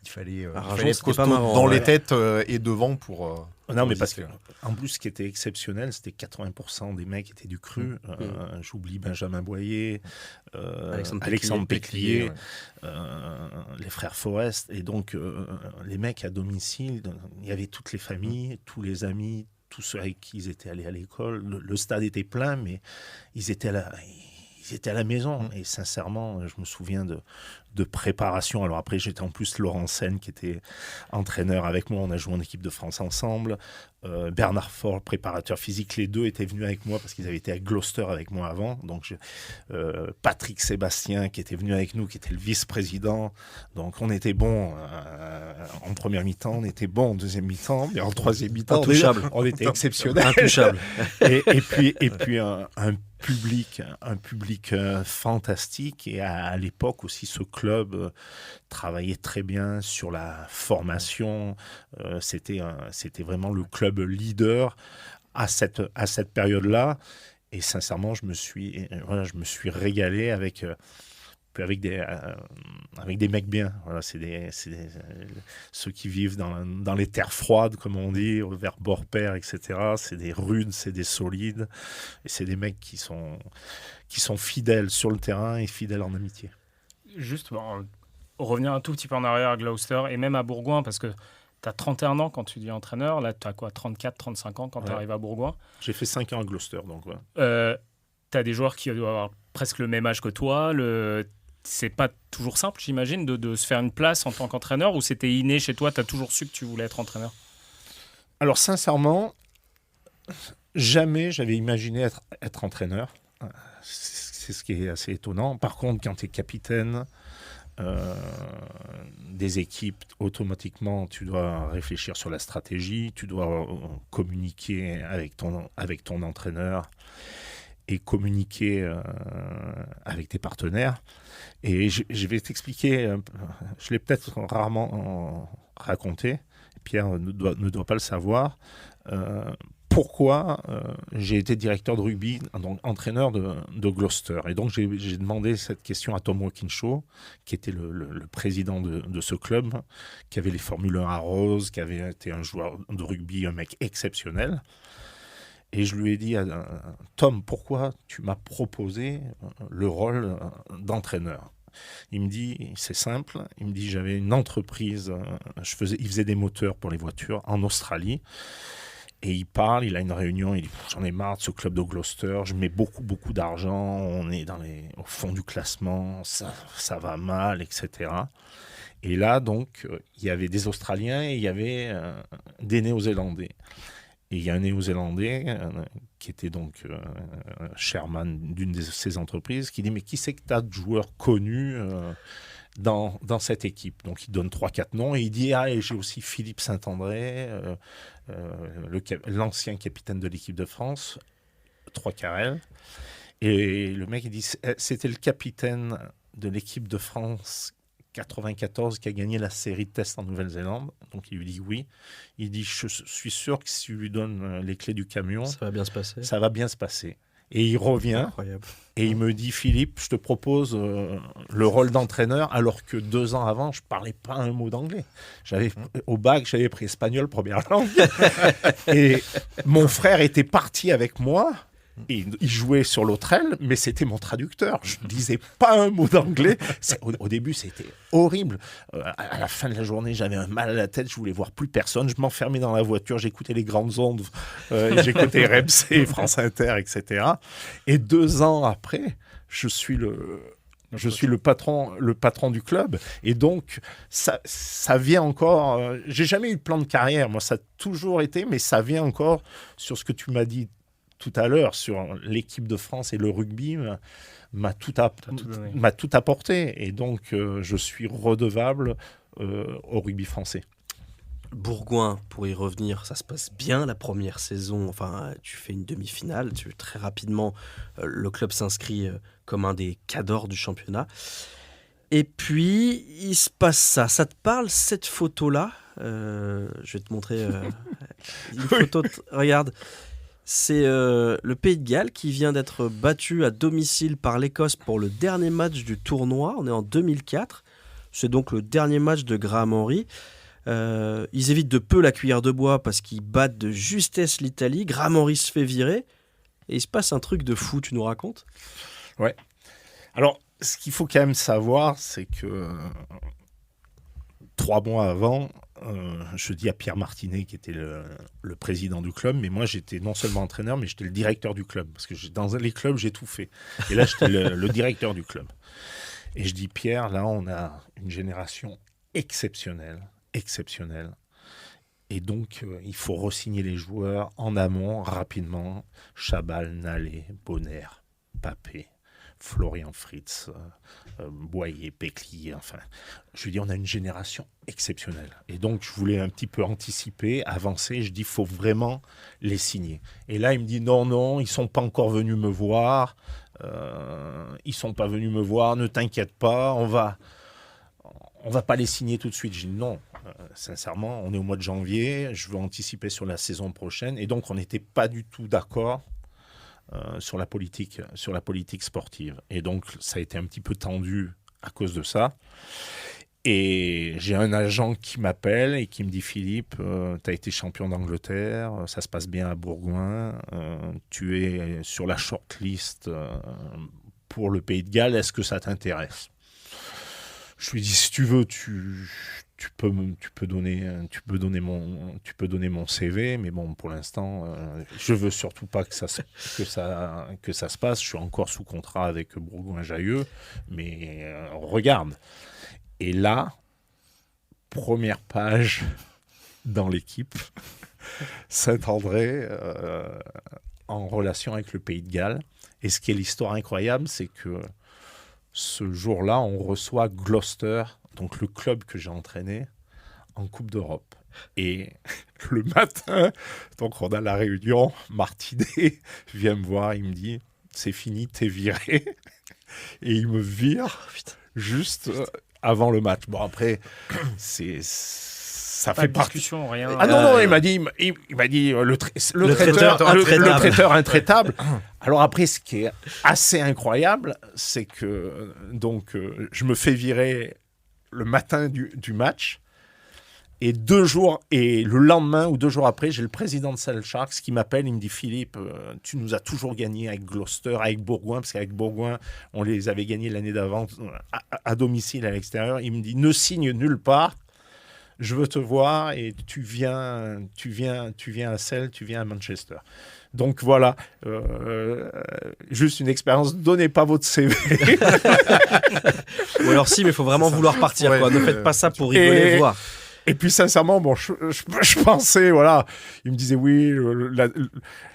C: il fallait être costaud dans les têtes et devant pour...
B: non, mais parce que, en plus, ce qui était exceptionnel, c'était 80% des mecs étaient du cru. J'oublie Benjamin Boyer, Alexandre Péclier, les frères Forest. Et donc, les mecs à domicile, il y avait toutes les familles, tous les amis, tous ceux avec qui ils étaient allés à l'école. Le stade était plein, mais ils étaient à la maison. Et sincèrement, je me souviens de préparation. Alors après, j'étais en plus Laurent Sen qui était entraîneur avec moi. On a joué en équipe de France ensemble. Bernard Faure, préparateur physique. Les deux étaient venus avec moi parce qu'ils avaient été à Gloucester avec moi avant. Donc, Patrick Sébastien qui était venu avec nous, qui était le vice-président. Donc, on était bons en première mi-temps, on était bons en deuxième mi-temps, mais en troisième mi-temps, on était exceptionnels.
A: Intouchable.
B: et puis un public fantastique. Et à l'époque aussi, ce club travaillait très bien sur la formation. C'était vraiment le club leader à cette période-là. Et sincèrement, je me suis régalé avec des mecs bien. Voilà, c'est ceux qui vivent dans les terres froides, comme on dit, vers Bord-Père, etc. C'est des rudes, c'est des solides. Et c'est des mecs qui sont fidèles sur le terrain et fidèles en amitié.
D: Juste revenir un tout petit peu en arrière à Gloucester et même à Bourgoin, parce que tu as 31 ans quand tu deviens entraîneur. Là, tu as quoi, 34, 35 ans quand tu arrives à Bourgoin.
B: J'ai fait 5 ans à Gloucester. Donc, ouais.
D: Tu as des joueurs qui doivent avoir presque le même âge que toi. C'est pas toujours simple, j'imagine, de se faire une place en tant qu'entraîneur, ou c'était inné chez toi, tu as toujours su que tu voulais être entraîneur?
B: Alors, sincèrement, jamais j'avais imaginé être entraîneur. C'est ce qui est assez étonnant. Par contre, quand tu es capitaine des équipes, automatiquement, tu dois réfléchir sur la stratégie, tu dois communiquer avec ton entraîneur et communiquer avec tes partenaires. Et je vais t'expliquer, je l'ai peut-être rarement raconté, Pierre ne doit pas le savoir, pourquoi j'ai été directeur de rugby, donc entraîneur de Gloucester. Et donc j'ai demandé cette question à Tom Walkinshaw, qui était le président de ce club, qui avait les Formule 1 à Rose, qui avait été un joueur de rugby, un mec exceptionnel. Et je lui ai dit, Tom, pourquoi tu m'as proposé le rôle d'entraîneur? Il me dit, c'est simple, il me dit, j'avais une entreprise, il faisait des moteurs pour les voitures en Australie. Et il a une réunion, il dit, j'en ai marre de ce club de Gloucester, je mets beaucoup d'argent, on est au fond du classement, ça va mal, etc. Et là, donc, il y avait des Australiens et il y avait des Néo-Zélandais. Et il y a un Néo-Zélandais qui était donc chairman d'une de ces entreprises qui dit « Mais qui c'est que tu as de joueurs connus dans cette équipe ?» Donc il donne 3-4 noms et il dit « Ah, et j'ai aussi Philippe Saint-André, l'ancien capitaine de l'équipe de France, 3 Carrel. » Et le mec il dit « C'était le capitaine de l'équipe de France 94 qui a gagné la série de tests en Nouvelle-Zélande. » Donc il lui dit oui. Il dit, je suis sûr que si tu lui donnes les clés du camion,
A: ça va bien se passer.
B: Ça va bien se passer. Et il revient.
A: Incroyable.
B: Et il me dit, Philippe, je te propose le rôle d'entraîneur, alors que 2 ans avant, je parlais pas un mot d'anglais. Au bac, j'avais pris espagnol première langue. Et mon frère était parti avec moi. Et il jouait sur l'autre aile, mais c'était mon traducteur. Je ne disais pas un mot d'anglais. Au début, c'était horrible. À la fin de la journée, j'avais un mal à la tête. Je voulais voir plus personne. Je m'enfermais dans la voiture. J'écoutais les grandes ondes. J'écoutais RMC, France Inter, etc. Et 2 ans après, je suis le patron du club. Et donc, ça vient encore... j'ai jamais eu de plan de carrière. Moi, ça a toujours été, mais ça vient encore sur ce que tu m'as dit tout à l'heure sur l'équipe de France et le rugby m'a tout apporté. Et donc, je suis redevable au rugby français.
A: Bourgoin, pour y revenir, ça se passe bien la première saison. Enfin, tu fais une demi-finale. Très rapidement, le club s'inscrit comme un des cadors du championnat. Et puis, il se passe ça. Ça te parle, cette photo-là? Je vais te montrer une photo. Regarde. C'est le Pays de Galles qui vient d'être battu à domicile par l'Écosse pour le dernier match du tournoi. On est en 2004. C'est donc le dernier match de Graham Henry. Ils évitent de peu la cuillère de bois parce qu'ils battent de justesse l'Italie. Graham Henry se fait virer et il se passe un truc de fou, tu nous racontes ?
B: Ouais. Alors, ce qu'il faut quand même savoir, c'est que 3 mois avant, je dis à Pierre Martinet, qui était le président du club, mais moi j'étais non seulement entraîneur, mais j'étais le directeur du club. Parce que dans les clubs, j'ai tout fait. Et là, j'étais le directeur du club. Et je dis, Pierre, là, on a une génération exceptionnelle. Et donc, il faut re-signer les joueurs en amont, rapidement. Chabal, Nallet, Bonner, Papé, Florian Fritz, Boyer, Pécli, enfin. Je lui dis, on a une génération exceptionnelle. Et donc, je voulais un petit peu anticiper, avancer. Je dis, il faut vraiment les signer. Et là, il me dit, non, ils ne sont pas encore venus me voir. Ne t'inquiète pas, on va pas les signer tout de suite. Je dis non, sincèrement, on est au mois de janvier, je veux anticiper sur la saison prochaine. Et donc, on n'était pas du tout d'accord sur la politique sportive. Et donc, ça a été un petit peu tendu à cause de ça. Et j'ai un agent qui m'appelle et qui me dit, Philippe, tu as été champion d'Angleterre, ça se passe bien à Bourgoin, tu es sur la shortlist pour le Pays de Galles, est-ce que ça t'intéresse ? Je lui dis, si tu veux, tu peux donner mon CV, mais bon, pour l'instant, je veux surtout pas que ça se passe. Je suis encore sous contrat avec Bourgoin-Jallieu, mais regarde. Et là, première page dans l'équipe, Saint-André en relation avec le Pays de Galles. Et ce qui est l'histoire incroyable, c'est que ce jour-là, on reçoit Gloucester, donc le club que j'ai entraîné, en Coupe d'Europe. Et le matin, donc on a la réunion, Martinet vient me voir, il me dit « c'est fini, t'es viré ». Et il me vire juste avant le match. Bon, après, ça
D: pas
B: fait
D: de
B: partie.
D: Discussion, rien.
B: Ah non, il m'a dit le traiteur intraitable. Alors après, ce qui est assez incroyable, c'est que donc je me fais virer le matin du match. Et le lendemain ou 2 jours après, j'ai le président de Sale Sharks qui m'appelle, il me dit « Philippe, tu nous as toujours gagné avec Gloucester, avec Bourgoin, parce qu'avec Bourgoin, on les avait gagnés l'année d'avant à domicile, à l'extérieur. » Il me dit « Ne signe nulle part, je veux te voir et tu viens à Sale, tu viens à Manchester. » Donc voilà, juste une expérience, donnez pas votre CV.
A: Ou alors si, mais il faut vraiment vouloir partir, quoi. Ne faites pas ça pour rigoler, voir.
B: Et puis sincèrement, bon, je pensais, voilà, il me disait oui,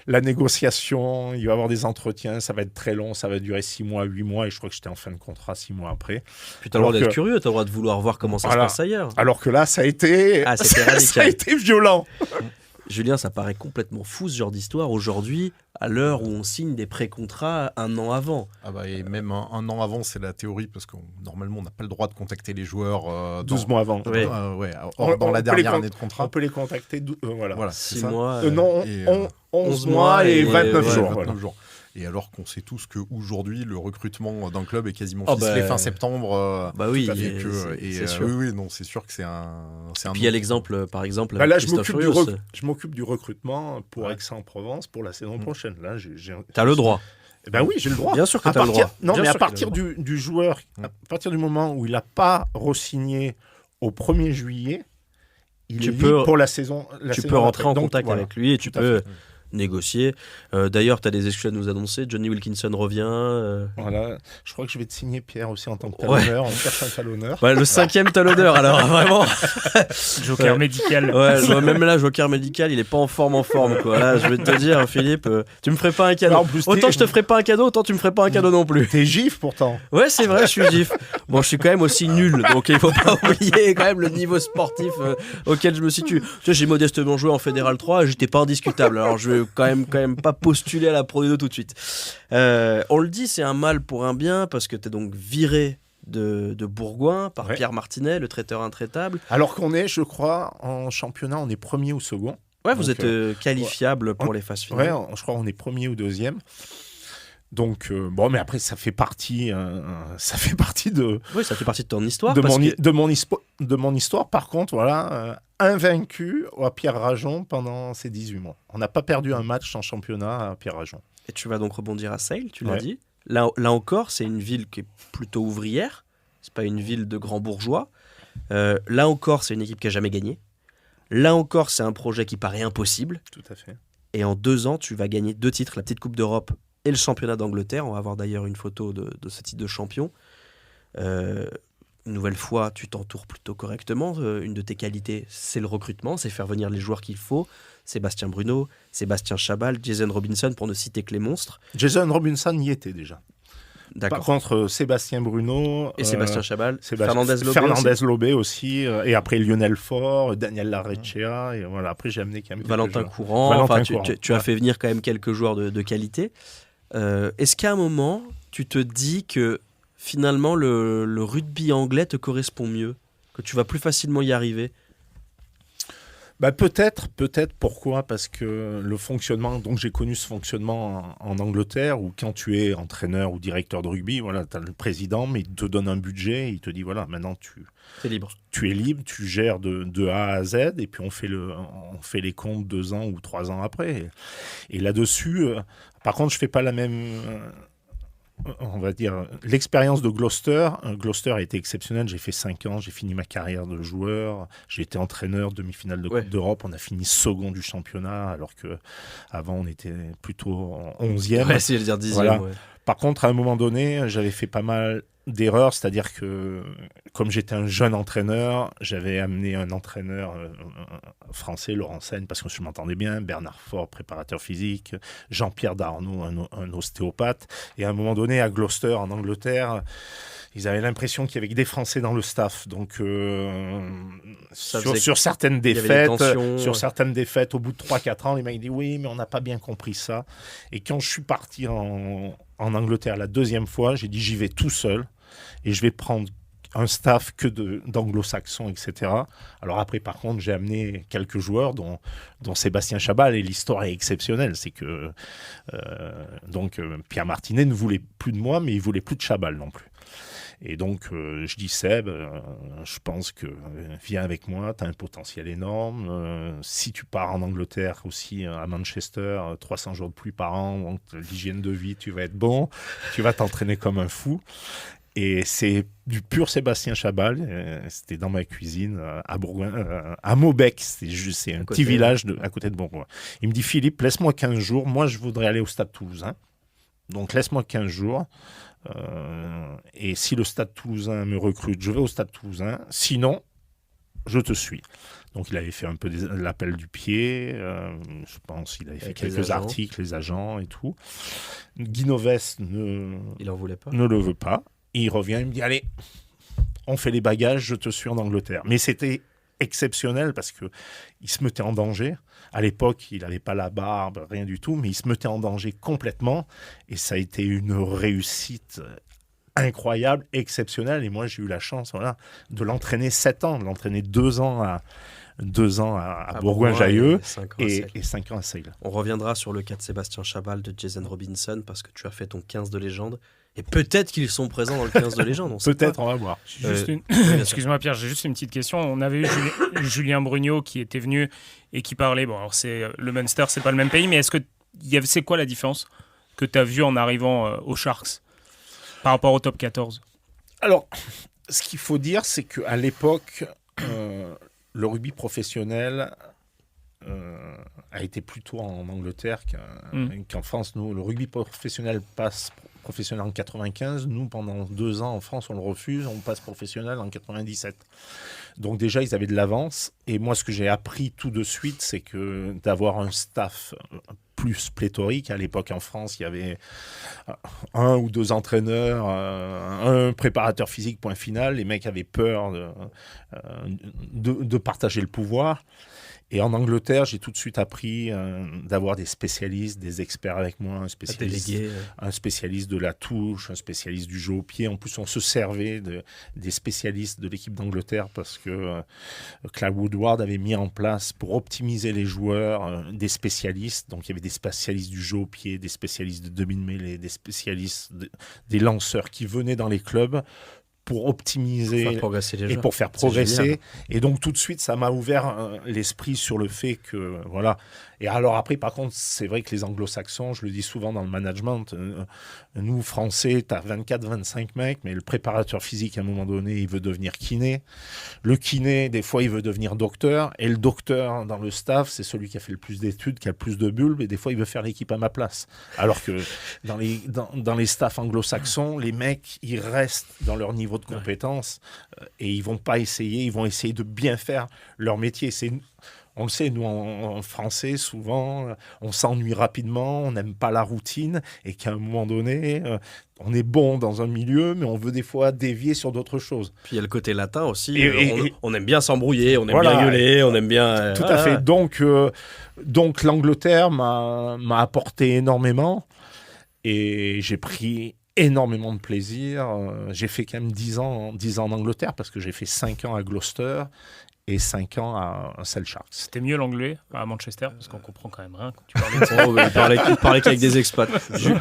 B: la négociation, il va y avoir des entretiens, ça va être très long, ça va durer 6 mois, 8 mois, et je crois que j'étais en fin de contrat 6 mois après.
A: Puis t'as le droit d'être curieux, t'as le droit de vouloir voir comment ça se passe ailleurs.
B: Alors que là, ça a été violent.
A: Julien, ça paraît complètement fou ce genre d'histoire aujourd'hui, à l'heure où on signe des pré-contrats 1 an avant.
C: Ah bah, et même un an avant, c'est la théorie, parce que normalement, on n'a pas le droit de contacter les joueurs
B: 12 mois avant.
C: Dans la dernière année de contrat.
B: On peut les contacter
A: 6 mois.
B: 11 mois et 29 jours.
C: 29 jours. Et alors qu'on sait tous qu'aujourd'hui, le recrutement d'un club est quasiment ficelé fin septembre.
A: Oui,
C: c'est sûr. Oui, non, c'est sûr que c'est un.
A: Puis il y a l'exemple, par exemple.
B: Là, je m'occupe du recrutement pour Aix-en-Provence pour la saison prochaine. Là,
A: t'as le droit.
B: Oui, j'ai le droit.
A: Bien sûr que t'as le droit.
B: Non, mais à partir du joueur, à partir du moment où il n'a pas re-signé au 1er juillet, il est libre pour la saison.
A: Tu peux rentrer en contact avec lui et tu peux négocier. D'ailleurs, tu as des exclus à nous annoncer. Johnny Wilkinson revient.
B: Voilà. Je crois que je vais te signer, Pierre, aussi en tant que talonneur. On cherche un talonneur.
A: Le 5e talonneur, alors vraiment.
D: Joker médical.
A: Même là, Joker médical, il est pas en forme, quoi. Là, je vais te dire, Philippe, tu me ferais pas un cadeau.
B: Là, en plus,
A: autant je te ferais pas un cadeau, autant tu me ferais pas un cadeau non plus.
B: T'es gif pourtant.
A: Ouais, c'est vrai, je suis gif. Bon, je suis quand même aussi nul, donc il faut pas oublier quand même le niveau sportif auquel je me situe. Tu sais, j'ai modestement joué en Fédéral 3, j'étais pas indiscutable. Alors je vais quand même pas postuler à la Pro D2 tout de suite. On le dit, c'est un mal pour un bien parce que t'es donc viré de Bourgoin par Pierre Martinet, le traiteur intraitable.
B: Alors qu'on est, je crois, en championnat, on est 1er ou 2nd.
A: Ouais, vous êtes qualifiable pour les phases finales.
B: Ouais, je crois qu'on est premier ou deuxième. Donc, mais après, ça fait partie de...
A: Oui, ça fait partie de ton histoire.
B: De mon histoire. Par contre, voilà, invaincu à Pierre-Rajon pendant ces 18 mois. On n'a pas perdu un match en championnat à Pierre-Rajon.
A: Et tu vas donc rebondir à Sale, tu l'as dit. Là encore, c'est une ville qui est plutôt ouvrière. C'est pas une ville de grands bourgeois. Là encore, c'est une équipe qui n'a jamais gagné. Là encore, c'est un projet qui paraît impossible.
B: Tout à fait.
A: Et en 2 ans, tu vas gagner 2 titres, la petite Coupe d'Europe et le championnat d'Angleterre. On va avoir d'ailleurs une photo de ce titre de champion. Une nouvelle fois, tu t'entoures plutôt correctement. Une de tes qualités, c'est le recrutement, c'est faire venir les joueurs qu'il faut. Sébastien Bruno, Sébastien Chabal, Jason Robinson, pour ne citer que les monstres.
B: Jason Robinson y était déjà.
A: D'accord.
B: Par contre, Sébastien Bruno...
A: Et Sébastien Chabal,
B: Fernandez Lobé aussi. Et après, Lionel Faure, Daniel Larrechea. Et voilà, après, j'ai amené quand même
A: Valentin Courant. Tu as fait venir quand même quelques joueurs de qualité. Est-ce qu'à un moment, tu te dis que finalement, le rugby anglais te correspond mieux, que tu vas plus facilement y arriver?
B: Peut-être. Pourquoi ? Parce que le fonctionnement, donc j'ai connu ce fonctionnement en Angleterre, où quand tu es entraîneur ou directeur de rugby, voilà, tu as le président, mais il te donne un budget, il te dit voilà, maintenant
A: t'es libre.
B: Tu es libre, tu gères de A à Z, et puis on fait les comptes 2 ans ou 3 ans après. Et là-dessus, par contre, je fais pas la même... on va dire, l'expérience de Gloucester. Gloucester a été exceptionnelle. J'ai fait 5 ans, j'ai fini ma carrière de joueur. J'ai été entraîneur, demi-finale de Coupe d'Europe. On a fini second du championnat, alors qu'avant, on était plutôt 11e.
A: Ouais, c'est dire 10e.
B: Voilà.
A: Ouais.
B: Par contre, à un moment donné, j'avais fait pas mal d'erreurs, c'est-à-dire que comme j'étais un jeune entraîneur, j'avais amené un entraîneur français, Laurent Seigne, parce que je m'entendais bien, Bernard Faure, préparateur physique, Jean-Pierre Darnaud, un ostéopathe, et à un moment donné, à Gloucester, en Angleterre, ils avaient l'impression qu'il y avait que des Français dans le staff. Donc, sur certaines défaites, au bout de 3-4 ans, les mecs disent oui, mais on n'a pas bien compris ça. Et quand je suis parti en Angleterre la 2e fois, j'ai dit j'y vais tout seul et je vais prendre un staff que d'anglo-saxons, etc. Alors après, par contre, j'ai amené quelques joueurs, dont Sébastien Chabal, et l'histoire est exceptionnelle. C'est que Pierre Martinet ne voulait plus de moi, mais il voulait plus de Chabal non plus. Et donc, je dis Seb, je pense que viens avec moi, tu as un potentiel énorme. Si tu pars en Angleterre aussi, à Manchester, 300 jours de pluie par an, donc l'hygiène de vie, tu vas être bon, tu vas t'entraîner comme un fou. Et c'est du pur Sébastien Chabal. C'était dans ma cuisine à Bourgoin, à Maubec. C'est un petit village à côté de Bourgoin. Il me dit Philippe, laisse-moi 15 jours. Moi, je voudrais aller au Stade Toulousain. Donc, laisse-moi 15 jours. Et si le Stade Toulousain me recrute, je vais au Stade Toulousain. Sinon, je te suis. Donc, il avait fait un peu l'appel du pied. Je pense qu'il avait fait quelques articles, les agents et tout. Guy Novès
A: il en voulait pas.
B: Ne le veut pas. Et il revient, il me dit allez, on fait les bagages, je te suis en Angleterre. Mais c'était exceptionnel parce qu'il se mettait en danger. À l'époque, il n'avait pas la barbe, rien du tout, mais il se mettait en danger complètement. Et ça a été une réussite incroyable, exceptionnelle. Et moi, j'ai eu la chance de l'entraîner 7 ans, de l'entraîner 2 ans à Bourgoin-Jallieu et 5 ans à Sale.
A: On reviendra sur le cas de Sébastien Chabal, de Jason Robinson, parce que tu as fait ton 15 de légende. Et peut-être qu'ils sont présents dans le 15 de légende.
B: Peut-être, on va voir.
D: Excuse-moi Pierre, j'ai juste une petite question. On avait eu Julien Brugnot qui était venu et qui parlait. Bon, alors le Munster, c'est pas le même pays, mais c'est quoi la différence que tu as vue en arrivant aux Sharks par rapport au top 14 ?
B: Alors, ce qu'il faut dire, c'est qu'à l'époque, le rugby professionnel a été plutôt en Angleterre qu'en France. Nous, le rugby professionnel passe professionnel en 95. Nous, pendant 2 ans en France, on le refuse. On passe professionnel en 97. Donc déjà, ils avaient de l'avance. Et moi, ce que j'ai appris tout de suite, c'est que d'avoir un staff plus pléthorique. À l'époque, en France, il y avait 1 ou 2 entraîneurs, un préparateur physique, point final. Les mecs avaient peur de partager le pouvoir. Et en Angleterre, j'ai tout de suite appris d'avoir des spécialistes, des experts avec moi, un spécialiste de la touche, un spécialiste du jeu au pied. En plus, on se servait des spécialistes de l'équipe d'Angleterre parce que Clive Woodward avait mis en place, pour optimiser les joueurs, des spécialistes. Donc, il y avait des spécialistes du jeu au pied, des spécialistes de demi-mêlée, des spécialistes, des lanceurs qui venaient dans les clubs pour optimiser et pour faire progresser. Et donc, tout de suite, ça m'a ouvert l'esprit sur le fait que, voilà. Et alors après, par contre, c'est vrai que les anglo-saxons, je le dis souvent dans le management, nous, Français, tu as 24-25 mecs, mais le préparateur physique, à un moment donné, il veut devenir kiné. Le kiné, des fois, il veut devenir docteur. Et le docteur, dans le staff, c'est celui qui a fait le plus d'études, qui a le plus de bulbes, et des fois, il veut faire l'équipe à ma place. Alors que dans les staffs anglo-saxons, les mecs, ils restent dans leur niveau de compétences et ils vont essayer de bien faire leur métier. On le sait, nous, en français, souvent, on s'ennuie rapidement, on n'aime pas la routine, et qu'à un moment donné, on est bon dans un milieu, mais on veut des fois dévier sur d'autres choses.
A: Puis il y a le côté latin aussi, on aime bien s'embrouiller, on aime bien gueuler, on aime bien...
B: Tout à fait. Donc l'Angleterre m'a apporté énormément, et j'ai pris énormément de plaisir. J'ai fait quand même 10 ans en Angleterre, parce que j'ai fait 5 ans à Gloucester, et 5 ans à Sale-Sharks.
D: C'était mieux l'anglais à Manchester, parce qu'on comprend quand même rien quand tu parlais
A: il parlait qu'avec des expats.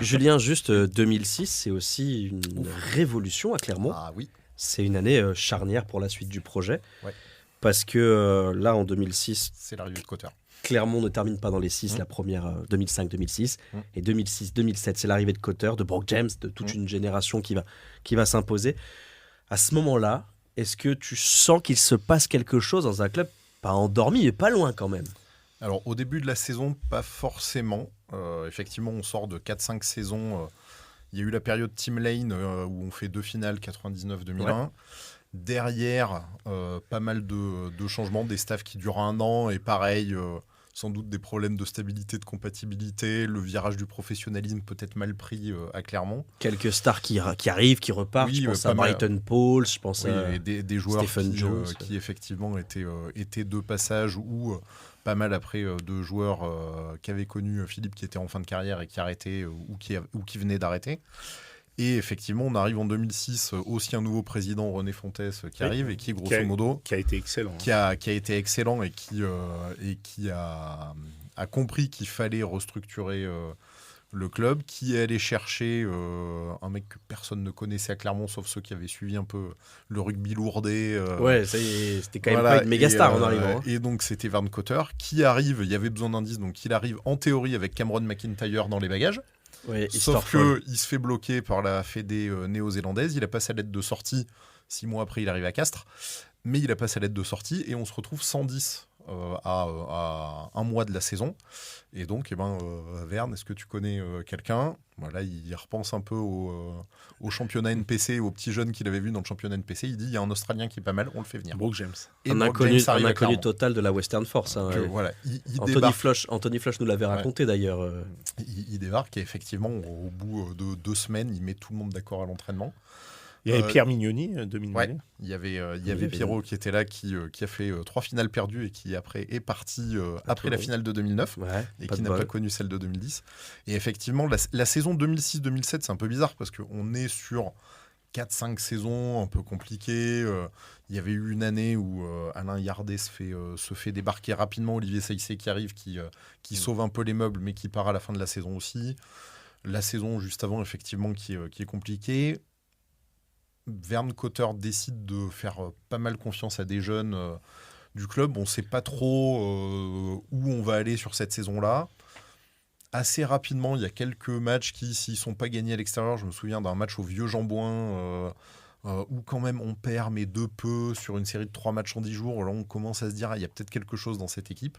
A: Julien, juste 2006, c'est aussi une révolution à Clermont.
C: Ah oui.
A: C'est une année charnière pour la suite du projet.
C: Ouais.
A: Parce que là, en 2006...
C: C'est l'arrivée de Cotter.
A: Clermont ne termine pas dans les 6, la première 2005-2006. Et 2006-2007, c'est l'arrivée de Cotter, de Brooke James, de toute une génération qui va s'imposer. À ce moment-là, est-ce que tu sens qu'il se passe quelque chose dans un club pas endormi, mais pas loin quand même?
C: Alors, au début de la saison, pas forcément. Effectivement, on sort de 4-5 saisons. Il y a eu la période Team Lane où on fait 2 finales, 99-2001. Ouais. Derrière, pas mal de changements, des staffs qui durent 1 an. Et pareil, sans doute des problèmes de stabilité, de compatibilité, le virage du professionnalisme peut-être mal pris à Clermont.
A: Quelques stars qui arrivent, qui repartent, je pense à Brighton Pauls, je pense à
C: des joueurs
A: Stephen Jones,
C: qui effectivement étaient de passage ou pas mal après 2 joueurs qu'avait connu Philippe qui était en fin de carrière et qui arrêtait ou qui venait d'arrêter. Et effectivement, on arrive en 2006, aussi un nouveau président, René Fontes, qui arrive et qui, grosso modo...
B: Qui a été excellent.
C: Qui a été excellent et qui a compris qu'il fallait restructurer le club, qui est allé chercher un mec que personne ne connaissait à Clermont, sauf ceux qui avaient suivi un peu le rugby lourdais.
A: Ouais, c'était quand même pas une méga star en arrivant.
C: Et donc, c'était Vern Cotter qui arrive, il y avait besoin d'indices, donc il arrive en théorie avec Cameron McIntyre dans les bagages.
A: Ouais,
C: sauf qu'il se fait bloquer par la fédé néo-zélandaise. Il a pas sa lettre de sortie. 6 mois après, il arrive à Castres. Mais il a pas sa lettre de sortie. Et on se retrouve 110 à 1 mois de la saison. Et donc, Vern, est-ce que tu connais quelqu'un ? Voilà, il repense un peu au championnat NPC, aux petits jeunes qu'il avait vus dans le championnat NPC. Il dit, il y a un Australien qui est pas mal, on le fait venir.
B: Brooke James.
A: Et un inconnu total de la Western Force. Hein,
C: voilà,
A: Anthony Flush nous l'avait raconté d'ailleurs.
C: Il débarque et effectivement, au bout de 2 semaines, il met tout le monde d'accord à l'entraînement.
B: Il y avait Pierre Mignoni, 2000.
C: Ouais, il y avait Pierrot qui était là, qui a fait 3 finales perdues et qui après est parti après la finale de 2009 et qui n'a pas connu celle de 2010. Et effectivement, la saison 2006-2007, c'est un peu bizarre parce qu'on est sur 4-5 saisons un peu compliquées. Il y avait eu une année où Alain Yardet se fait débarquer rapidement. Olivier Saïssé qui arrive, qui sauve un peu les meubles, mais qui part à la fin de la saison aussi. La saison juste avant, effectivement, qui est compliquée. Vern Cotter décide de faire pas mal confiance à des jeunes du club. On ne sait pas trop où on va aller sur cette saison-là. Assez rapidement, il y a quelques matchs qui, s'ils ne sont pas gagnés à l'extérieur, je me souviens d'un match au Vieux-Jambouin où quand même on perd, mais de peu, sur une série de 3 matchs en 10 jours. Là, on commence à se dire, il y a peut-être quelque chose dans cette équipe.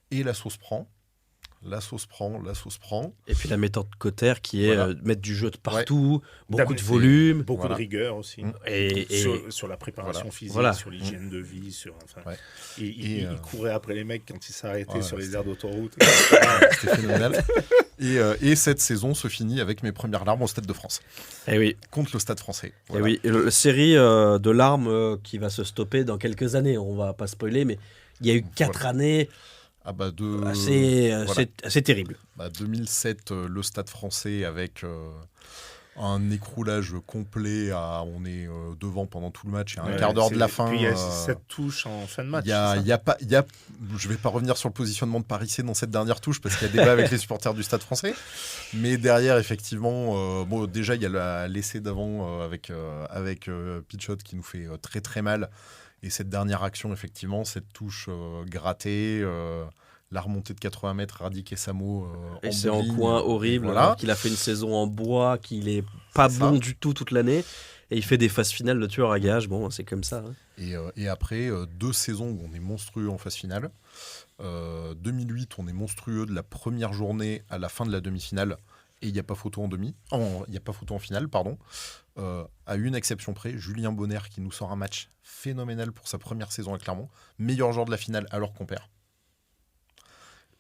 C: Et la sauce prend. La sauce prend.
A: Et puis la méthode Cotter qui est mettre du jeu de partout, beaucoup de volume.
B: Beaucoup de rigueur aussi.
A: Et
B: sur la préparation physique, sur l'hygiène de vie. Il courait après les mecs quand ils s'arrêtaient sur les aires d'autoroute.
C: C'était phénoménal. Et cette saison se finit avec mes premières larmes au Stade de France.
A: Et oui.
C: Contre le Stade français.
A: Voilà. Et oui, la série de larmes qui va se stopper dans quelques années. On va pas spoiler, mais Il y a eu 4 années assez terribles.
C: 2007, le Stade français avec un écroulage complet. On est devant pendant tout le match. Un quart d'heure de la fin.
B: Puis il y a cette touche en fin de match.
C: Je vais pas revenir sur le positionnement de Paris C dans cette dernière touche parce qu'il y a débat avec les supporters du Stade français. Mais derrière, effectivement, déjà, il y a l'essai d'avant avec Pichot qui nous fait très très mal. Et cette dernière action, effectivement, cette touche grattée, la remontée de 80 mètres, Radic et Samo
A: et c'est en coin horrible, voilà. Qu'il a fait une saison en bois, qu'il est pas bon du tout toute l'année. Et il fait des phases finales de tueur à gages. Bon, c'est comme ça.
C: Et après, 2 saisons où on est monstrueux en phase finale. 2008, on est monstrueux de la première journée à la fin de la demi-finale. Et il n'y a pas photo en finale, pardon. À une exception près, Julien Bonner qui nous sort un match phénoménal pour sa première saison à Clermont. Meilleur joueur de la finale alors qu'on perd.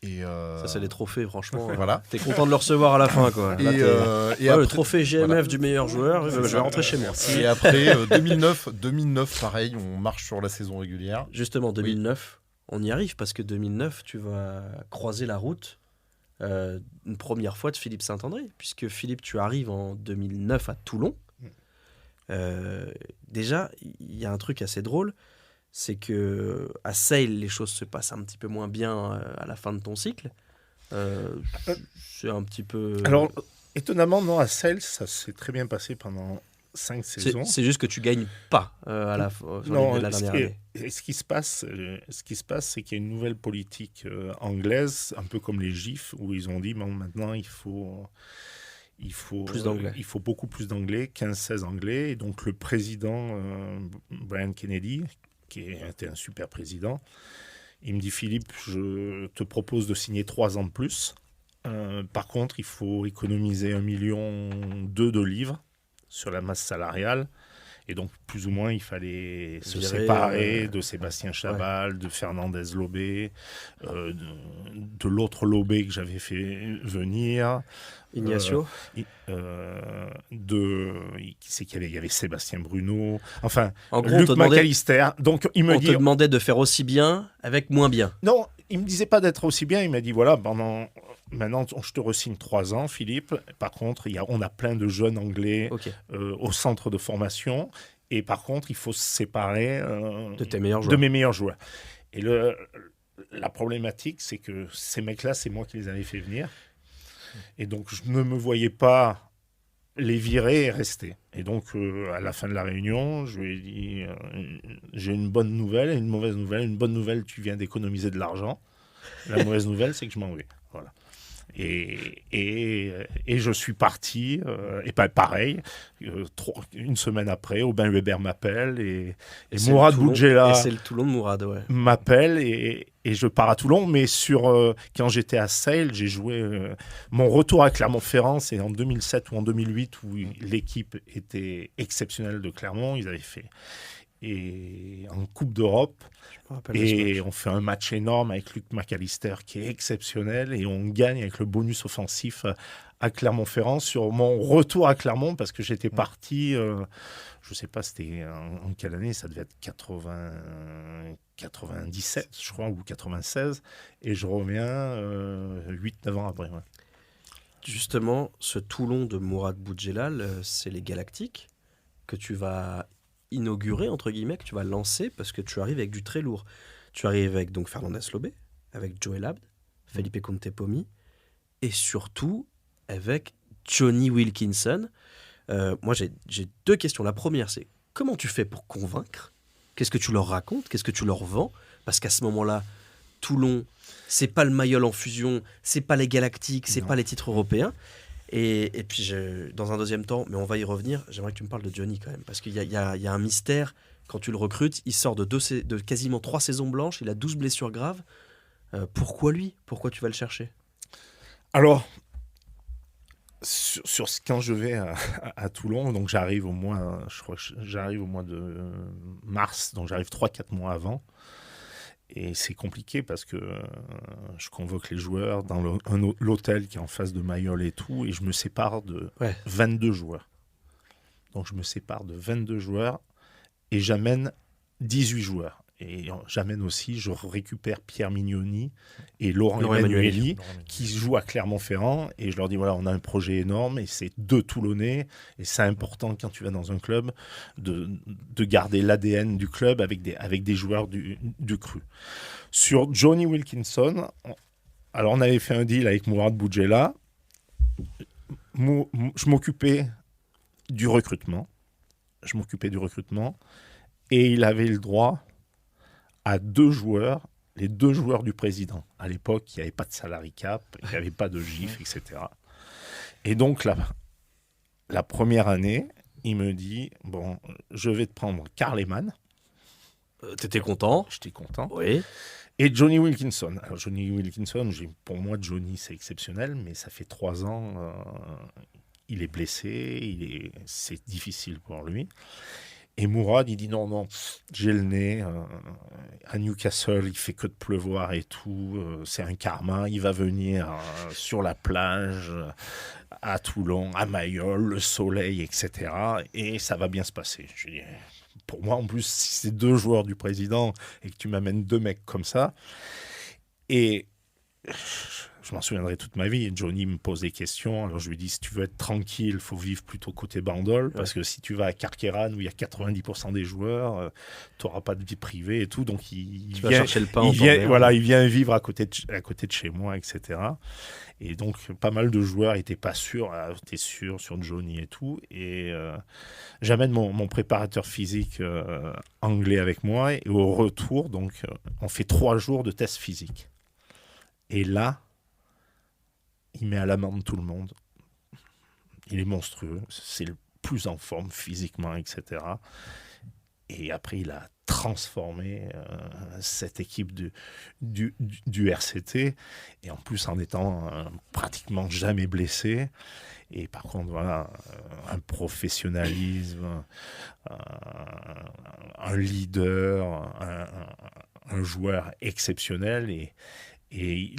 A: Ça, c'est les trophées, franchement.
C: Voilà.
A: T'es content de le recevoir à la fin, quoi. Là, après, le trophée GMF du meilleur joueur, je vais rentrer chez moi.
C: Et après, 2009, pareil, on marche sur la saison régulière.
A: Justement, 2009, on y arrive parce que 2009, tu vas croiser la route une première fois de Philippe Saint-André, puisque Philippe, tu arrives en 2009 à Toulon. Déjà, il y a un truc assez drôle. C'est que à Sale, les choses se passent un petit peu moins bien à la fin de ton cycle. C'est un petit peu...
B: Alors, étonnamment, non, à Sale, ça s'est très bien passé pendant 5 saisons.
A: C'est juste que tu gagnes pas à la dernière année.
B: Et ce qui se passe, c'est qu'il y a une nouvelle politique anglaise, un peu comme les GIFs, où ils ont dit, bon, maintenant, il faut beaucoup plus d'anglais, 15-16 anglais. Et donc, le président, Brian Kennedy, qui était un super président, il me dit, Philippe, je te propose de signer 3 ans de plus. Par contre, il faut économiser 1,2 million de livres sur la masse salariale. Et donc, plus ou moins, il fallait se séparer de Sébastien Chabal, de Fernandez Lobé, de l'autre Lobé que j'avais fait venir.
A: Ignacio
B: qui c'est qu'il y avait Sébastien Bruno, enfin,
A: en gros,
B: Luc McAllister. Donc, il me
A: te demandait de faire aussi bien avec moins bien.
B: Non, il me disait pas d'être aussi bien. Il m'a dit, voilà, maintenant, je te re-signe 3 ans, Philippe. Par contre, on a plein de jeunes Anglais au centre de formation. Et par contre, il faut se séparer de mes meilleurs joueurs. Et la problématique, c'est que ces mecs-là, c'est moi qui les avais fait venir. Et donc, je ne me voyais pas les virer et rester. Et donc, à la fin de la réunion, je lui ai dit, j'ai une bonne nouvelle et une mauvaise nouvelle. Une bonne nouvelle, tu viens d'économiser de l'argent. La mauvaise nouvelle, c'est que je m'en vais. Voilà. Et je suis parti, et pas pareil, une semaine après, Aubin Weber m'appelle et Mourad Boudjela.
A: Et c'est le Toulon de Mourad, ouais.
B: M'appelle et je pars à Toulon. Mais quand j'étais à Sale, j'ai joué mon retour à Clermont-Ferrand, c'est en 2007 ou en 2008 où l'équipe était exceptionnelle de Clermont. Ils avaient fait en Coupe d'Europe. Et on fait un match énorme avec Luc McAllister qui est exceptionnel et on gagne avec le bonus offensif à Clermont-Ferrand sur mon retour à Clermont parce que j'étais parti, je ne sais pas c'était en quelle année, ça devait être 97 je crois ou 96 et je reviens 8-9 ans après. Ouais.
A: Justement, ce Toulon de Mourad Boudjelal, c'est les Galactiques que tu vas inaugurer, entre guillemets, que tu vas lancer parce que tu arrives avec du très lourd. Tu arrives avec donc Fernandez Lobé, avec Joel Abd, Felipe Contepomi et surtout avec Johnny Wilkinson. Moi, j'ai 2 questions. La première, c'est comment tu fais pour convaincre ? Qu'est-ce que tu leur racontes ? Qu'est-ce que tu leur vends ? Parce qu'à ce moment-là, Toulon, c'est pas le Mayol en fusion, c'est pas les Galactiques, c'est pas les titres européens. Et puis, dans un deuxième temps, mais on va y revenir, j'aimerais que tu me parles de Johnny quand même. Parce qu'il y a un mystère, quand tu le recrutes, il sort de quasiment 3 saisons blanches, il a 12 blessures graves. Pourquoi lui ? Pourquoi tu vas le chercher ?
B: Alors, quand je vais à Toulon, donc j'arrive au mois de mars, donc j'arrive 3-4 mois avant. Et c'est compliqué parce que je convoque les joueurs dans l'hôtel qui est en face de Mayol et tout, et je me sépare de 22 joueurs. Donc je me sépare de 22 joueurs et j'amène 18 joueurs. Et j'amène aussi, je récupère Pierre Mignoni et Laurent Emanueli qui jouent à Clermont-Ferrand. Et je leur dis, voilà, on a un projet énorme et c'est 2 Toulonnais. Et c'est important quand tu vas dans un club de garder l'ADN du club avec des joueurs du cru. Sur Johnny Wilkinson, alors on avait fait un deal avec Mourad Boudjela. Je m'occupais du recrutement. Et il avait le droit à 2 joueurs, les 2 joueurs du président. À l'époque, il n'y avait pas de salary cap, il n'y avait pas de GIF, etc. Et donc, la première année, il me dit, bon, je vais te prendre Karl Lehmann.
A: T'étais content ?
B: J'étais content.
A: Oui.
B: Et Johnny Wilkinson. Alors, Johnny Wilkinson, pour moi, Johnny, c'est exceptionnel, mais ça fait 3 ans, il est blessé, c'est difficile pour lui. Et Mourad, il dit non, j'ai le nez. À Newcastle, il fait que de pleuvoir et tout. C'est un karma. Il va venir sur la plage, à Toulon, à Mayol, le soleil, etc. Et ça va bien se passer. Je dis, pour moi, en plus, si c'est 2 joueurs du président et que tu m'amènes 2 mecs comme ça. Et je m'en souviendrai toute ma vie. Johnny me pose des questions. Alors je lui dis, si tu veux être tranquille, il faut vivre plutôt côté Bandol. Parce que si tu vas à Carqueiranne, où il y a 90% des joueurs, tu n'auras pas de vie privée et tout. Donc il vient
A: chercher le pain.
B: Il vient vivre à côté de chez moi, etc. Et donc pas mal de joueurs n'étaient pas sûrs. T'es sûr sur Johnny et tout. Et j'amène mon préparateur physique anglais avec moi. Et au retour, donc, on fait 3 jours de tests physiques. Et là, il met à l'amende tout le monde. Il est monstrueux. C'est le plus en forme physiquement, etc. Et après, il a transformé cette équipe du RCT. Et en plus, en étant pratiquement jamais blessé. Et par contre, voilà, un professionnalisme, un leader, un joueur exceptionnel. Et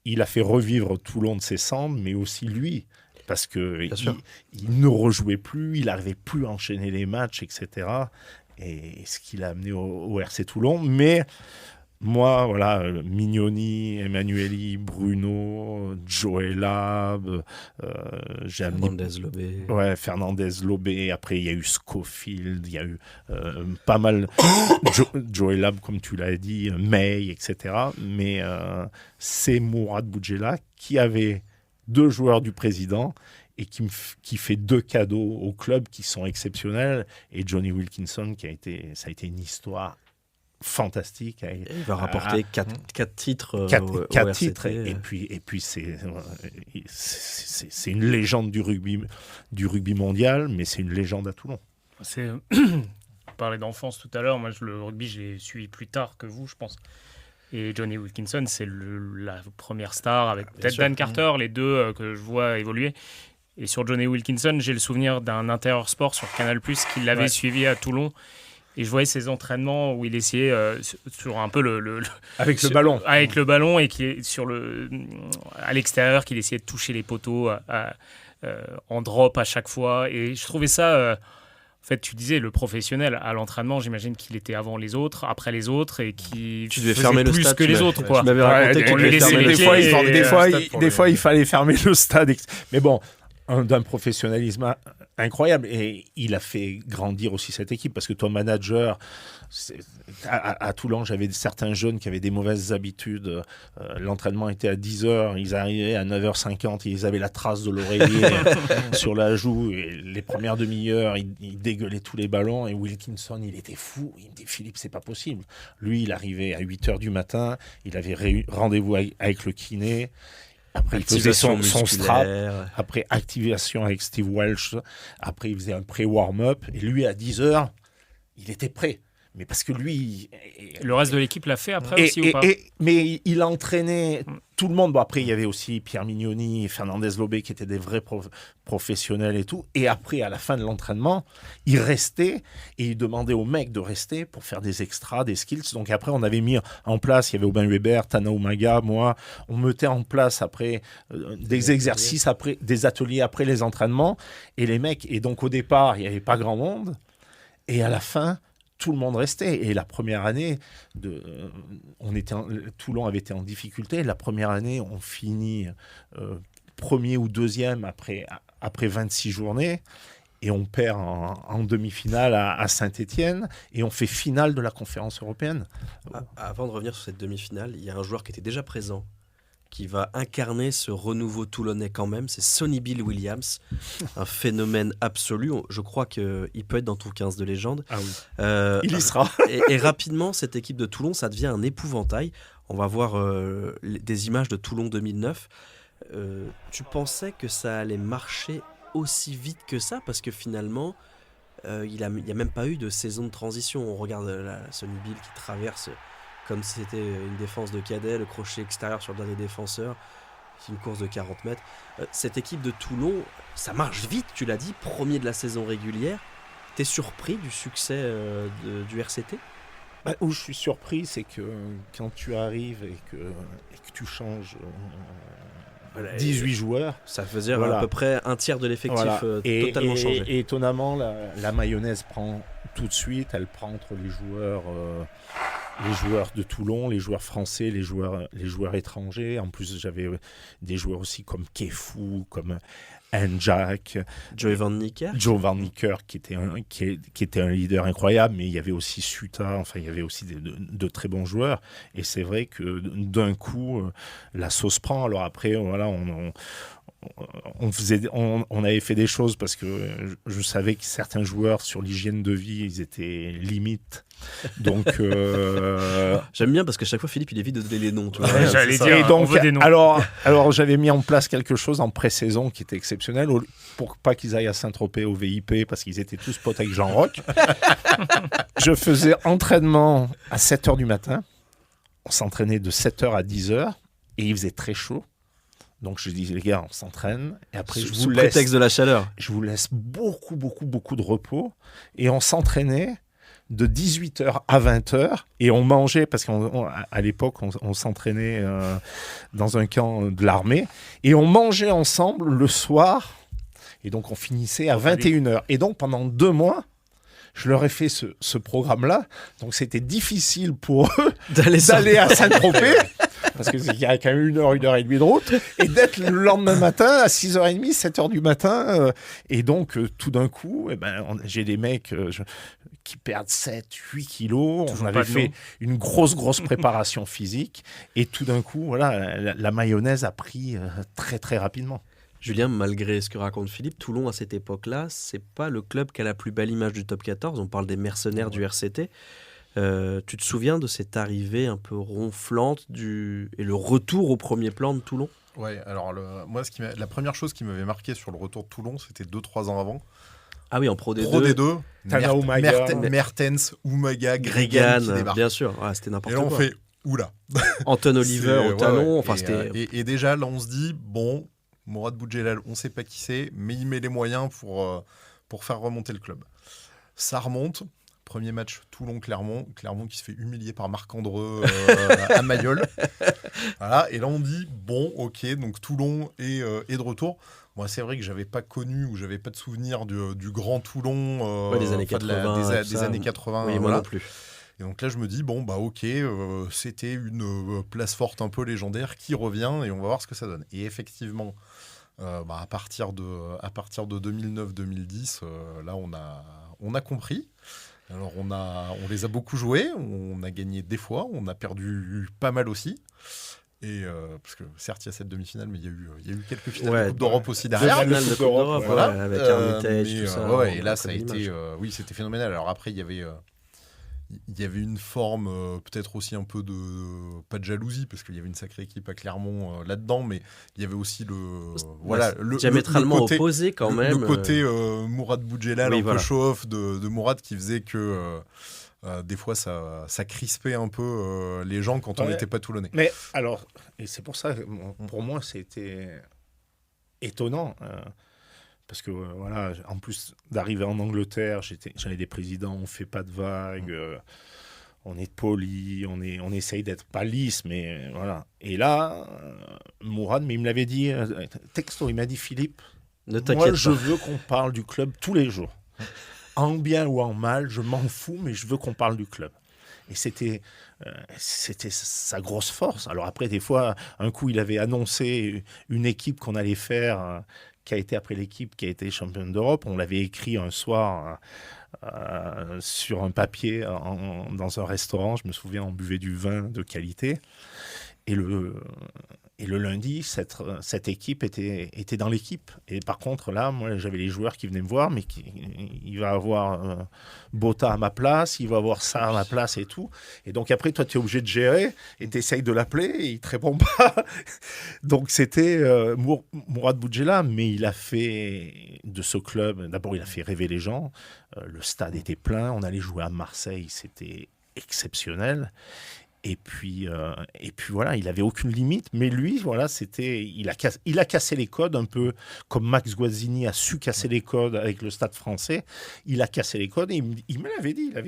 B: il a fait revivre Toulon de ses cendres, mais aussi lui, parce qu'il ne rejouait plus, il n'arrivait plus à enchaîner les matchs, etc. Et ce qu'il a amené au RC Toulon. Mais moi, voilà, Mignoni, Emanueli, Bruno, Joëlla, j'ai amené Fernandez Lobé. Après, il y a eu Schofield, il y a eu pas mal Joëlla, comme tu l'as dit, May, etc. Mais c'est Mourad Boudjela qui avait 2 joueurs du président et qui fait 2 cadeaux au club qui sont exceptionnels. Et Johnny Wilkinson, ça a été une histoire fantastique.
A: Il va rapporter 4 titres.
B: 4 titres. Et puis c'est une légende du rugby mondial, mais c'est une légende à Toulon.
D: On parlait d'enfance tout à l'heure. Moi, le rugby, je l'ai suivi plus tard que vous, je pense. Et Johnny Wilkinson, c'est la première star, avec peut-être Dan Carter, les 2 que je vois évoluer. Et sur Johnny Wilkinson, j'ai le souvenir d'un intérieur sport sur Canal+, qui l'avait suivi à Toulon. Et je voyais ses entraînements où il essayait sur un peu
B: avec le ballon.
D: Avec le ballon, et qui est à l'extérieur, qu'il essayait de toucher les poteaux en drop à chaque fois. Et je trouvais ça... en fait, tu disais, le professionnel à l'entraînement, j'imagine qu'il était avant les autres, après les autres, et qui
A: tu devais fermer le stade
D: que les autres, quoi.
A: Tu m'avais raconté qu'on devait fermer le stade.
B: Des fois, il fallait fermer le stade. Mais bon, d'un professionnalisme incroyable. Et il a fait grandir aussi cette équipe, parce que toi, manager, à Toulon, j'avais certains jeunes qui avaient des mauvaises habitudes. L'entraînement était à 10h, ils arrivaient à 9h50, ils avaient la trace de l'oreiller sur la joue. Et les premières demi-heures, ils dégueulaient tous les ballons. Et Wilkinson, il était fou. Il me dit, Philippe, c'est pas possible. Lui, il arrivait à 8h du matin, il avait rendez-vous avec le kiné. Après, il faisait son strap. Après, activation avec Steve Welsh. Après, il faisait un pré-warm-up. Et lui, à 10h, il était prêt. Mais parce que lui...
D: Le reste de l'équipe l'a fait après aussi ou pas?
B: Mais il entraînait tout le monde. Bon, après, il y avait aussi Pierre Mignoni et Fernandez Lobé qui étaient des vrais professionnels et tout. Et après, à la fin de l'entraînement, il restait et il demandait aux mecs de rester pour faire des extras, des skills. Donc après, on avait mis en place, il y avait Aubin Weber, Tana Umaga, moi. On mettait en place après des exercices, après des ateliers après les entraînements. Et les mecs... Et donc, au départ, il n'y avait pas grand monde. Et à la fin... tout le monde restait. Et la première année, Toulon avait été en difficulté. La première année, on finit premier ou deuxième après 26 journées. Et on perd en demi-finale à Saint-Étienne. Et on fait finale de la conférence européenne.
A: Avant de revenir sur cette demi-finale, il y a un joueur qui était déjà présent, qui va incarner ce renouveau toulonnais quand même, c'est Sonny Bill Williams, un phénomène absolu. Je crois qu'il peut être dans ton 15 de légende.
B: Ah oui. Il y sera.
A: Et rapidement, cette équipe de Toulon, ça devient un épouvantail. On va voir des images de Toulon 2009. Tu pensais que ça allait marcher aussi vite que ça? Parce que finalement, il n'y a même pas eu de saison de transition. On regarde Sonny Bill qui traverse... comme si c'était une défense de cadet, le crochet extérieur sur le dernier défenseur, c'est une course de 40 mètres. Cette équipe de Toulon, ça marche vite, tu l'as dit, premier de la saison régulière. T'es surpris du succès du RCT ?
B: Où je suis surpris, c'est que quand tu arrives et que tu changes 18 joueurs...
A: Ça faisait à peu près un tiers de l'effectif totalement changé.
B: Et étonnamment, la mayonnaise prend tout de suite, elle prend entre les joueurs de Toulon, les joueurs français, les joueurs étrangers. En plus, j'avais des joueurs aussi comme Kefou, comme Njak,
A: Joe Van Niekerk,
B: qui était un leader incroyable, mais il y avait aussi Suta, enfin il y avait aussi de très bons joueurs. Et c'est vrai que d'un coup, la sauce prend. Alors après, voilà, on avait fait des choses parce que je savais que certains joueurs sur l'hygiène de vie, ils étaient limites. Donc
A: j'aime bien parce qu'à chaque fois Philippe il évite de donner les noms, tu vois.
D: Ouais, j'allais dire, et donc, on veut des noms.
B: Alors j'avais mis en place quelque chose en pré-saison qui était exceptionnel pour pas qu'ils aillent à Saint-Tropez au VIP parce qu'ils étaient tous potes avec Jean Roch. Je faisais entraînement à 7h du matin. On s'entraînait de 7h à 10h et il faisait très chaud. Donc je dis les gars, on s'entraîne et après je vous laisse
A: prétexte de la chaleur.
B: Je vous laisse beaucoup de repos et on s'entraînait de 18h à 20h et on mangeait parce qu'à l'époque on s'entraînait dans un camp de l'armée et on mangeait ensemble le soir et donc on finissait à 21h et donc pendant 2 mois je leur ai fait ce programme-là, donc c'était difficile pour eux d'aller à Saint-Tropez parce qu'il y a quand même 1h et demie de route, et d'être le lendemain matin à 6h30, 7h du matin. Et donc, tout d'un coup, j'ai des mecs qui perdent 7, 8 kilos. On avait fait une grosse préparation physique. Et tout d'un coup, voilà, la mayonnaise a pris très, très rapidement.
A: Julien, malgré ce que raconte Philippe, Toulon, à cette époque-là, c'est pas le club qui a la plus belle image du top 14. On parle des mercenaires du RCT. Tu te souviens de cette arrivée un peu ronflante et le retour au premier plan de Toulon ?
C: Ouais, alors moi, la première chose qui m'avait marqué sur le retour de Toulon, c'était 2-3 ans avant.
A: Ah oui, en Pro D2.
C: Mertens, Umaga,
A: Gregan qui débarquent. Bien sûr, c'était n'importe quoi.
C: Et là, on fait oula.
A: Anton Oliver au talon.
C: Et déjà, là, on se dit, bon, Mourad Boudjelal, on ne sait pas qui c'est, mais il met les moyens pour faire remonter le club. Ça remonte. Premier match Toulon-Clermont. Clermont qui se fait humilier par Marc-Andreu à Mayol. Voilà. Et là, on dit, bon, ok, donc Toulon est de retour. Moi, c'est vrai que je n'avais pas connu ou je n'avais pas de souvenir du grand Toulon
A: des années 80.
C: Des années 80.
A: Oui, moi non plus.
C: Et donc là, je me dis, bon, bah ok, c'était une place forte un peu légendaire qui revient et on va voir ce que ça donne. Et effectivement, à partir de 2009-2010, là, on a compris. Alors on les a beaucoup joués, on a gagné des fois, on a perdu pas mal aussi. Et parce que certes il y a cette demi-finale, mais il y a eu quelques finales de Coupe d'Europe aussi derrière.
A: Finale de Coupe d'Europe,
C: voilà.
A: Avec Armitage, tout ça.
C: Et là ça a été, c'était phénoménal. Alors après il y avait une forme peut-être aussi un peu pas de jalousie parce qu'il y avait une sacrée équipe à Clermont là-dedans, mais il y avait aussi le
A: diamétralement
C: côté,
A: opposé quand même.
C: Le côté Mourad Boudjelal, peu show-off de Mourad qui faisait que des fois ça crispait un peu les gens quand on n'était pas toulonnais.
B: Mais alors, et c'est pour ça, pour moi c'était étonnant. Parce que voilà, en plus d'arriver en Angleterre, j'avais des présidents, on ne fait pas de vagues, on est poli, on essaye d'être pas lisse, mais voilà. Et là, Mourad, mais il me l'avait dit, texto, il m'a dit, Philippe,
A: ne t'inquiète
B: moi je veux qu'on parle du club tous les jours. en bien ou en mal, je m'en fous, mais je veux qu'on parle du club. Et c'était sa grosse force. Alors après, des fois, un coup, il avait annoncé une équipe qu'on allait faire, qui a été après l'équipe qui a été championne d'Europe. On l'avait écrit un soir sur un papier dans un restaurant. Je me souviens, on buvait du vin de qualité. Et le lundi, cette équipe était dans l'équipe. Et par contre, là, moi, j'avais les joueurs qui venaient me voir, mais il va avoir Botta à ma place, il va avoir ça à ma place et tout. Et donc après, toi, tu es obligé de gérer et tu essayes de l'appeler et il ne te répond pas. Donc c'était Mourad Boudjela, mais il a fait de ce club, d'abord, il a fait rêver les gens. Le stade était plein, on allait jouer à Marseille, c'était exceptionnel. Et puis voilà, il n'avait aucune limite. Mais lui, voilà, il a cassé les codes, un peu comme Max Guazzini a su casser les codes avec le Stade français. Il a cassé les codes et il me l'avait dit. Il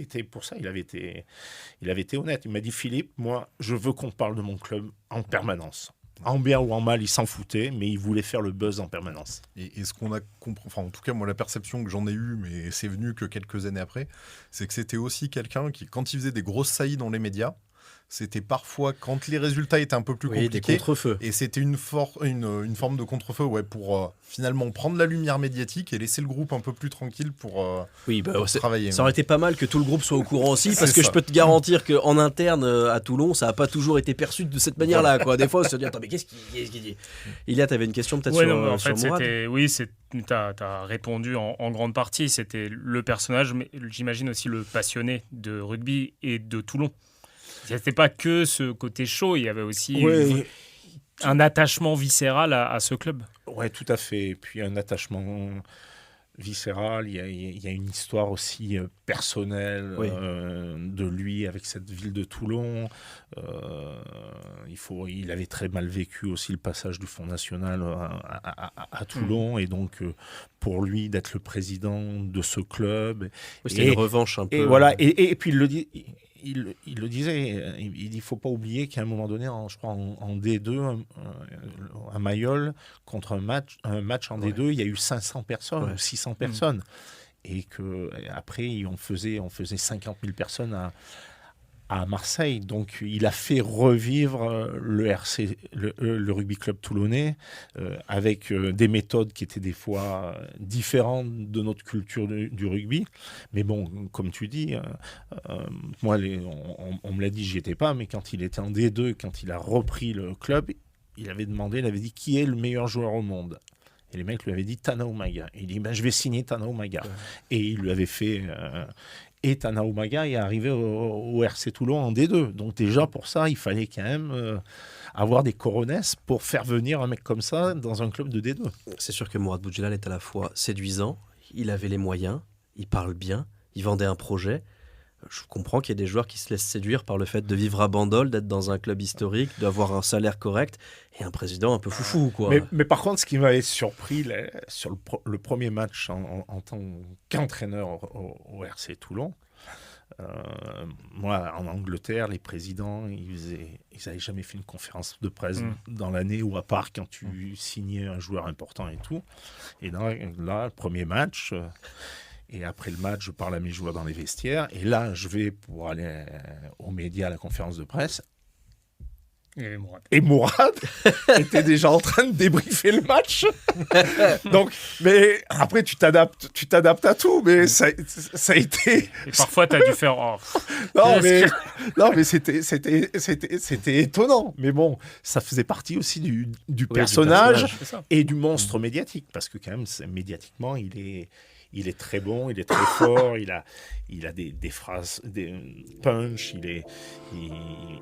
B: avait été honnête. Il m'a dit, Philippe, moi, je veux qu'on parle de mon club en permanence. En bien ou en mal, il s'en foutait, mais il voulait faire le buzz en permanence.
C: Et ce qu'on a compris, enfin en tout cas moi la perception que j'en ai eue, mais c'est venu que quelques années après, c'est que c'était aussi quelqu'un qui, quand il faisait des grosses saillies dans les médias, c'était parfois quand les résultats étaient un peu plus compliqués.
A: Des contre-feux.
C: Et c'était une forme de contre-feu pour finalement prendre la lumière médiatique et laisser le groupe un peu plus tranquille pour travailler.
A: Ça aurait été pas mal que tout le groupe soit au courant aussi, parce que je peux te garantir qu'en interne à Toulon, ça n'a pas toujours été perçu de cette manière-là, quoi. Des fois, on se dit, attends, mais qu'est-ce qu'il dit ? Ilia, tu avais une question peut-être sur Mourad ?
D: Tu as répondu en grande partie. C'était le personnage, mais j'imagine aussi le passionné de rugby et de Toulon. C'était pas que ce côté chaud, il y avait aussi un attachement viscéral à ce club.
B: Oui, tout à fait. Et puis un attachement viscéral, il y a une histoire aussi personnelle de lui avec cette ville de Toulon. Il avait très mal vécu aussi le passage du Front National à Toulon. Et donc, pour lui, d'être le président de ce club...
A: C'était une revanche un peu.
B: Et, voilà, et puis il le dit... Il le disait, il ne faut pas oublier qu'à un moment donné, je crois en D2, à Mayol, contre un match en D2, il y a eu 500 personnes, 600 personnes. Et qu'après, on faisait 50 000 personnes à Marseille. Donc, il a fait revivre le rugby club toulonnais avec des méthodes qui étaient des fois différentes de notre culture du rugby. Mais bon, comme tu dis, moi, on me l'a dit, j'y étais pas, mais quand il était en D2, quand il a repris le club, il avait dit qui est le meilleur joueur au monde. Et les mecs lui avaient dit Tana Umaga. Et il dit je vais signer Tana Umaga. Et il lui avait fait... Et Tana Umaga est arrivé au RC Toulon en D2. Donc déjà, pour ça, il fallait quand même avoir des coronesses pour faire venir un mec comme ça dans un club de D2.
A: C'est sûr que Mourad Boudjela est à la fois séduisant, il avait les moyens, il parle bien, il vendait un projet. Je comprends qu'il y ait des joueurs qui se laissent séduire par le fait de vivre à Bandol, d'être dans un club historique, d'avoir un salaire correct et un président un peu foufou, quoi.
B: Mais par contre, ce qui m'avait surpris sur le premier match en tant qu'entraîneur au RC Toulon, moi, en Angleterre, les présidents, ils n'avaient jamais fait une conférence de presse dans l'année, ou à part quand tu signais un joueur important et tout. Et là, le premier match... Et après le match, je parle à mes joueurs dans les vestiaires. Et là, je vais pour aller aux médias à la conférence de presse. Et Mourad était déjà en train de débriefer le match. Donc, mais après, tu t'adaptes à tout. Mais ça a été...
D: Et parfois, tu as dû faire...
B: Non, mais c'était étonnant. Mais bon, ça faisait partie aussi du personnage et du monstre médiatique. Parce que quand même, médiatiquement, il est très bon, il est très fort, il a des phrases, des punch,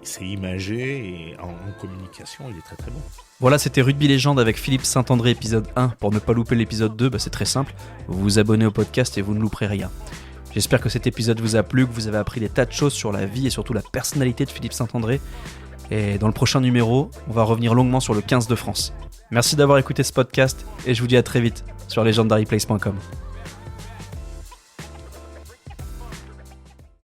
B: c'est imagé et en communication, il est très très bon.
E: Voilà, c'était Rugby Légende avec Philippe Saint-André, épisode 1. Pour ne pas louper l'épisode 2, c'est très simple, vous vous abonnez au podcast et vous ne louperez rien. J'espère que cet épisode vous a plu, que vous avez appris des tas de choses sur la vie et surtout la personnalité de Philippe Saint-André. Et dans le prochain numéro, on va revenir longuement sur le 15 de France. Merci d'avoir écouté ce podcast et je vous dis à très vite sur legendaryplace.com.